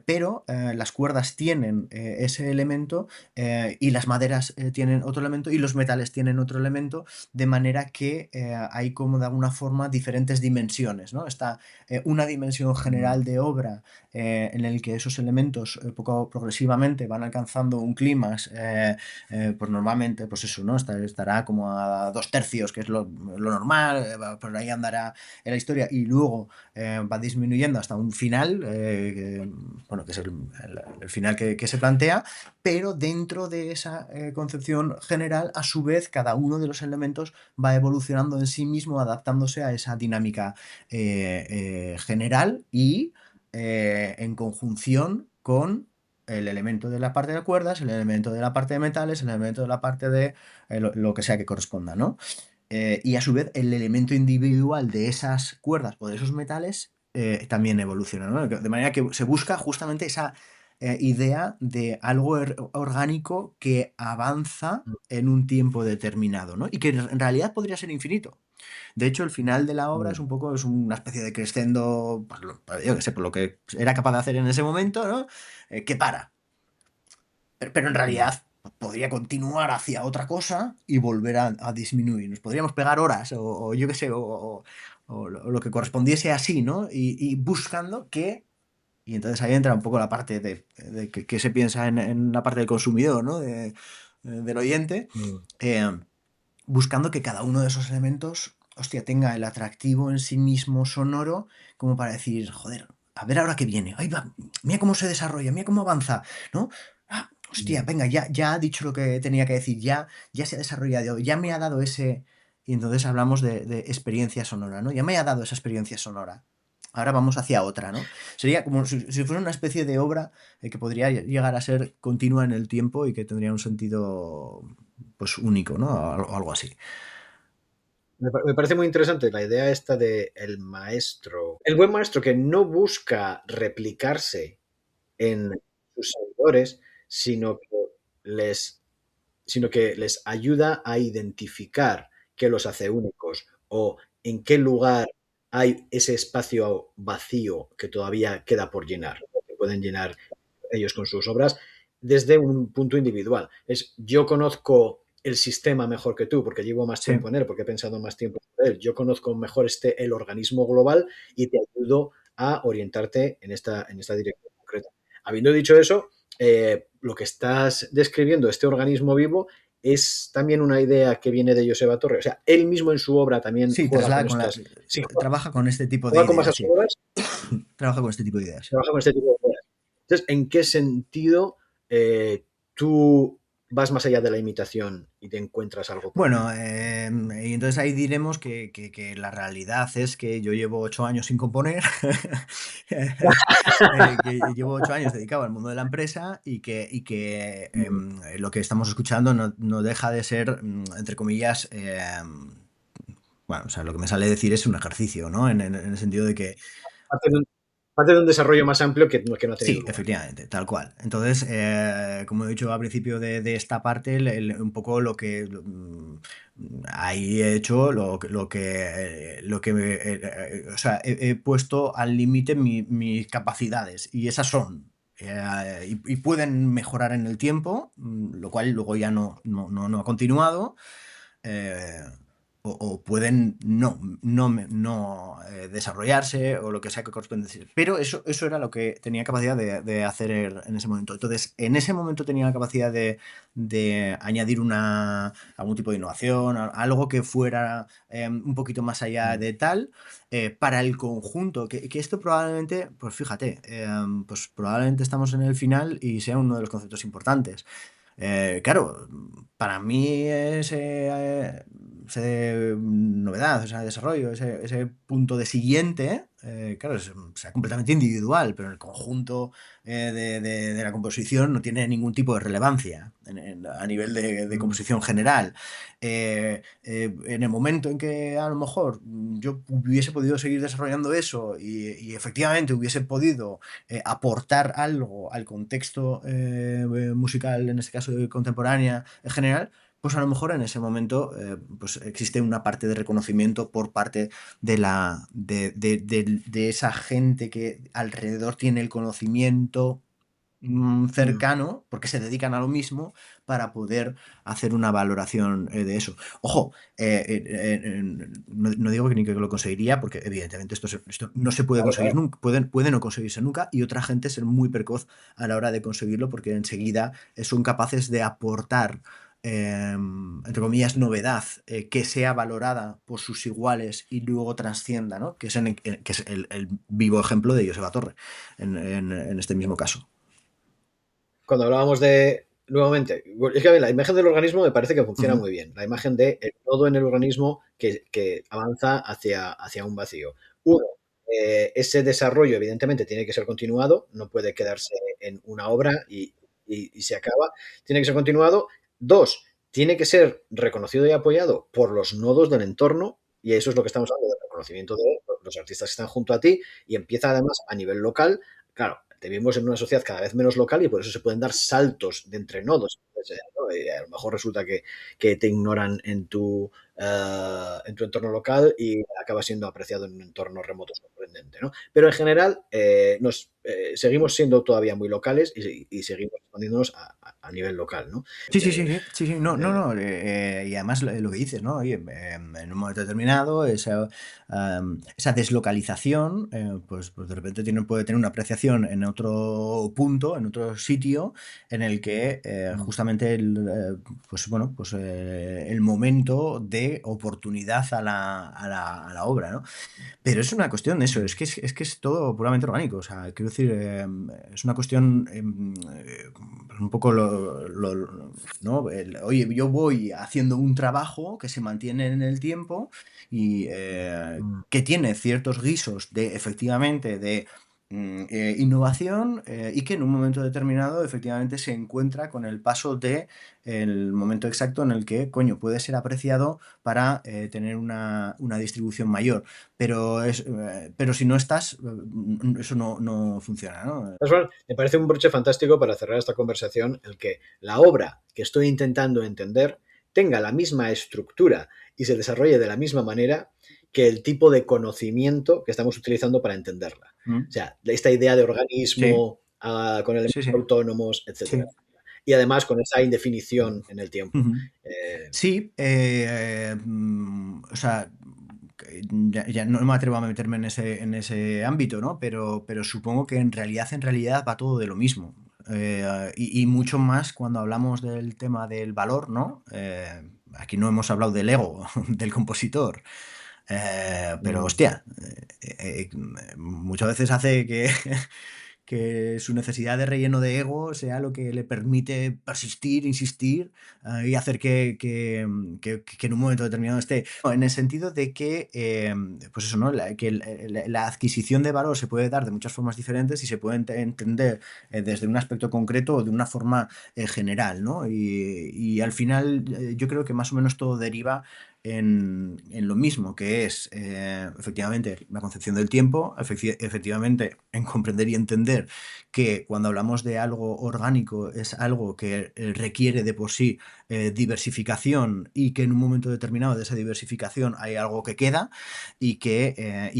Pero las cuerdas tienen ese elemento, y las maderas tienen otro elemento y los metales tienen otro elemento, de manera que hay como de alguna forma diferentes dimensiones, ¿no? Está una dimensión Mm, general de obra en el que esos elementos poco progresivamente van alcanzando un clímax, pues normalmente, pues eso, ¿no? Estará como a 2 tercios, que es lo normal, por ahí andará en la historia, y luego va disminuyendo hasta un final, bueno, que es el final que se plantea, pero dentro de esa concepción general, a su vez, cada uno de los elementos va evolucionando en sí mismo, adaptándose a esa dinámica general y en conjunción con el elemento de la parte de cuerdas, el elemento de la parte de metales, el elemento de la parte de lo que sea que corresponda, ¿no? Y a su vez el elemento individual de esas cuerdas o de esos metales también evoluciona, ¿no? De manera que se busca justamente esa idea de algo orgánico que avanza mm, en un tiempo determinado, ¿no? Y que en realidad podría ser infinito. De hecho, el final de la obra mm. es una especie de crescendo, yo qué sé, por lo que era capaz de hacer en ese momento, ¿no? Que para. Pero en Mm, realidad podría continuar hacia otra cosa y volver a disminuir. Nos podríamos pegar horas o yo qué sé, o lo que correspondiese así, ¿no? Y buscando que... Y entonces ahí entra un poco la parte de que se piensa en la parte del consumidor, ¿no? Del oyente. mm. eh, Buscando que cada uno de esos elementos, hostia, tenga el atractivo en sí mismo sonoro, como para decir, joder, a ver ahora qué viene, ahí va, mira cómo se desarrolla, mira cómo avanza, ¿no? Ah, hostia, Mm. venga, ya ha dicho lo que tenía que decir, ya se ha desarrollado, ya me ha dado ese... Y entonces hablamos de experiencia sonora, ¿no? Ya me ha dado esa experiencia sonora. Ahora vamos hacia otra, ¿no? Sería como si fuera una especie de obra que podría llegar a ser continua en el tiempo y que tendría un sentido pues único, ¿no? O algo así. Me parece muy interesante la idea esta de el maestro. El buen maestro que no busca replicarse en sus seguidores, sino que les, sino que les ayuda a identificar qué los hace únicos o en qué lugar hay ese espacio vacío que todavía queda por llenar, que pueden llenar ellos con sus obras desde un punto individual. Es yo conozco el sistema mejor que tú porque llevo más Sí, tiempo en él, porque he pensado más tiempo en él. Yo conozco mejor el organismo global y te ayudo a orientarte en esta dirección concreta. Habiendo dicho eso, lo que estás describiendo, este organismo vivo, es también una idea que viene de Joseba Torre. O sea, él mismo en su obra también sí, juega con trabaja con este tipo de juega con masas ideas, sí. sonoras, Trabaja con este tipo de ideas, sí. trabaja con este tipo de ideas. Entonces, ¿en qué sentido tú vas más allá de la imitación y te encuentras algo propio? Bueno, y entonces ahí diremos que la realidad es que yo llevo 8 años sin componer, que llevo 8 años dedicado al mundo de la empresa y que lo que estamos escuchando no deja de ser, entre comillas, bueno, o sea, lo que me sale decir es un ejercicio, ¿no? En el sentido de que Parte de un, parte de un desarrollo más amplio que no ha tenido sí, lugar. efectivamente, tal cual. Entonces, como he dicho al principio de esta parte, un poco lo que ahí he hecho, o sea, he puesto al límite mis capacidades y esas son. y pueden mejorar en el tiempo, lo cual luego ya no ha continuado. eh, o pueden no desarrollarse o lo que sea que corresponde decir. Pero eso era lo que tenía capacidad de hacer en ese momento. Entonces, en ese momento tenía la capacidad de añadir algún tipo de innovación, algo que fuera un poquito más allá Mm. de tal, para el conjunto. Que esto probablemente, pues fíjate, pues probablemente estamos en el final y sea uno de los conceptos importantes. Claro, para mí ese novedad, o sea, desarrollo, ese punto de siguiente, claro, sea completamente individual, pero en el conjunto de la composición no tiene ningún tipo de relevancia a nivel de Mm. composición general. En el momento en que a lo mejor yo hubiese podido seguir desarrollando eso y efectivamente hubiese podido aportar algo al contexto musical, en este caso contemporánea en general, pues a lo mejor en ese momento pues existe una parte de reconocimiento por parte de esa gente que alrededor tiene el conocimiento Mm. cercano, porque se dedican a lo mismo, para poder hacer una valoración de eso. Ojo, no digo que ni que lo conseguiría, porque evidentemente esto no se puede Claro, conseguir claro. nunca, puede no conseguirse nunca, y otra gente ser muy precoz a la hora de conseguirlo, porque enseguida son capaces de aportar, entre comillas, novedad, que sea valorada por sus iguales y luego trascienda, ¿no? Que que es el vivo ejemplo de Joseba Torre en este mismo caso. Cuando hablábamos de, nuevamente, es que a mí la imagen del organismo me parece que funciona Ujú. muy bien. La imagen de el nodo en el organismo que avanza hacia un vacío. Uno, ese desarrollo evidentemente tiene que ser continuado, no puede quedarse en una obra y se acaba, tiene que ser continuado. Dos, tiene que ser reconocido y apoyado por los nodos del entorno, y eso es lo que estamos hablando, del reconocimiento de los artistas que están junto a ti, y empieza además a nivel local. Claro, vivimos en una sociedad cada vez menos local y por eso se pueden dar saltos de entre nodos. Entonces, ¿no? Y a lo mejor resulta que te ignoran en tu entorno local y acaba siendo apreciado en un entorno remoto sorprendente, ¿no? Pero en general seguimos siendo todavía muy locales y seguimos expandiéndonos a nivel local, ¿no? Sí, sí, sí, Eh, sí, sí, sí, no, no, eh, no, y además lo que dices, ¿no? Oye, en un momento determinado, esa deslocalización, pues de repente puede tener una apreciación en otro punto, en otro sitio, en el que justamente pues bueno, pues el momento de oportunidad a la obra, ¿no? Pero es una cuestión de eso, es que es todo puramente orgánico. O sea, quiero decir, es una cuestión un poco ¿no? Oye, yo voy haciendo un trabajo que se mantiene en el tiempo y que tiene ciertos guisos de, efectivamente, de innovación, y que en un momento determinado efectivamente se encuentra con el paso de el momento exacto en el que, coño, puede ser apreciado para tener una distribución mayor. Pero si no estás, eso no funciona, ¿no? Me parece un broche fantástico para cerrar esta conversación el que la obra que estoy intentando entender tenga la misma estructura y se desarrolle de la misma manera que el tipo de conocimiento que estamos utilizando para entenderla. O Mm. sea, esta idea de Sí, organismo con sí, elementos sí, autónomos, etcétera. sí. Y además con esa indefinición en el tiempo. Ujú. Eh, Sí, o sea, ya no me atrevo a meterme en ese ámbito, ¿no? Pero supongo que en realidad va todo de lo mismo. Y mucho más cuando hablamos del tema del valor, ¿no? Aquí no hemos hablado del ego del compositor. Pero mm, hostia, muchas veces hace que su necesidad de relleno de ego sea lo que le permite persistir, insistir, y hacer que en un momento determinado esté. No, en el sentido de que, pues eso, ¿no? Que la adquisición de valor se puede dar de muchas formas diferentes y se puede entender desde un aspecto concreto o de una forma general, ¿no? Y al final yo creo que más o menos todo deriva en lo mismo, que es efectivamente la concepción del tiempo, efectivamente en comprender y entender que cuando hablamos de algo orgánico es algo que requiere de por sí diversificación y que en un momento determinado de esa diversificación hay algo que queda y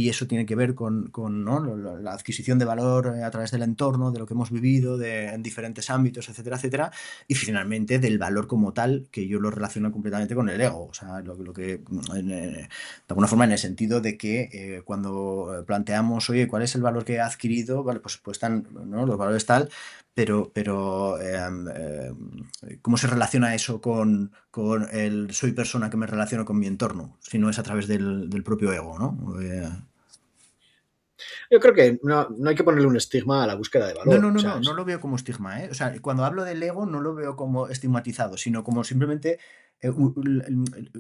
eso tiene que ver con, ¿no? La adquisición de valor a través del entorno, de lo que hemos vivido en diferentes ámbitos, etcétera, etcétera, y finalmente del valor como tal, que yo lo relaciono completamente con el ego, o sea, lo que de alguna forma en el sentido de que cuando planteamos, oye, ¿cuál es el valor que he adquirido? Vale, pues están, ¿no? Los valores tal, pero ¿cómo se relaciona eso con el soy persona que me relaciono con mi entorno? Si no es a través del propio ego, ¿no? Yo creo que no hay que ponerle un estigma a la búsqueda de No, valor. no, O no, sea, no, no lo veo como estigma, ¿eh? O sea, cuando hablo del ego no lo veo como estigmatizado, sino como simplemente,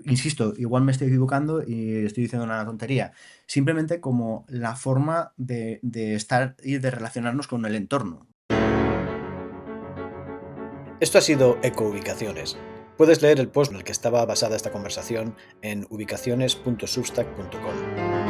insisto, igual me estoy equivocando y estoy diciendo una tontería, simplemente como la forma de estar y de relacionarnos con el entorno. esto ha sido Ecoubicaciones. Puedes leer el post en el que estaba basada esta conversación en ubicaciones.substack.com.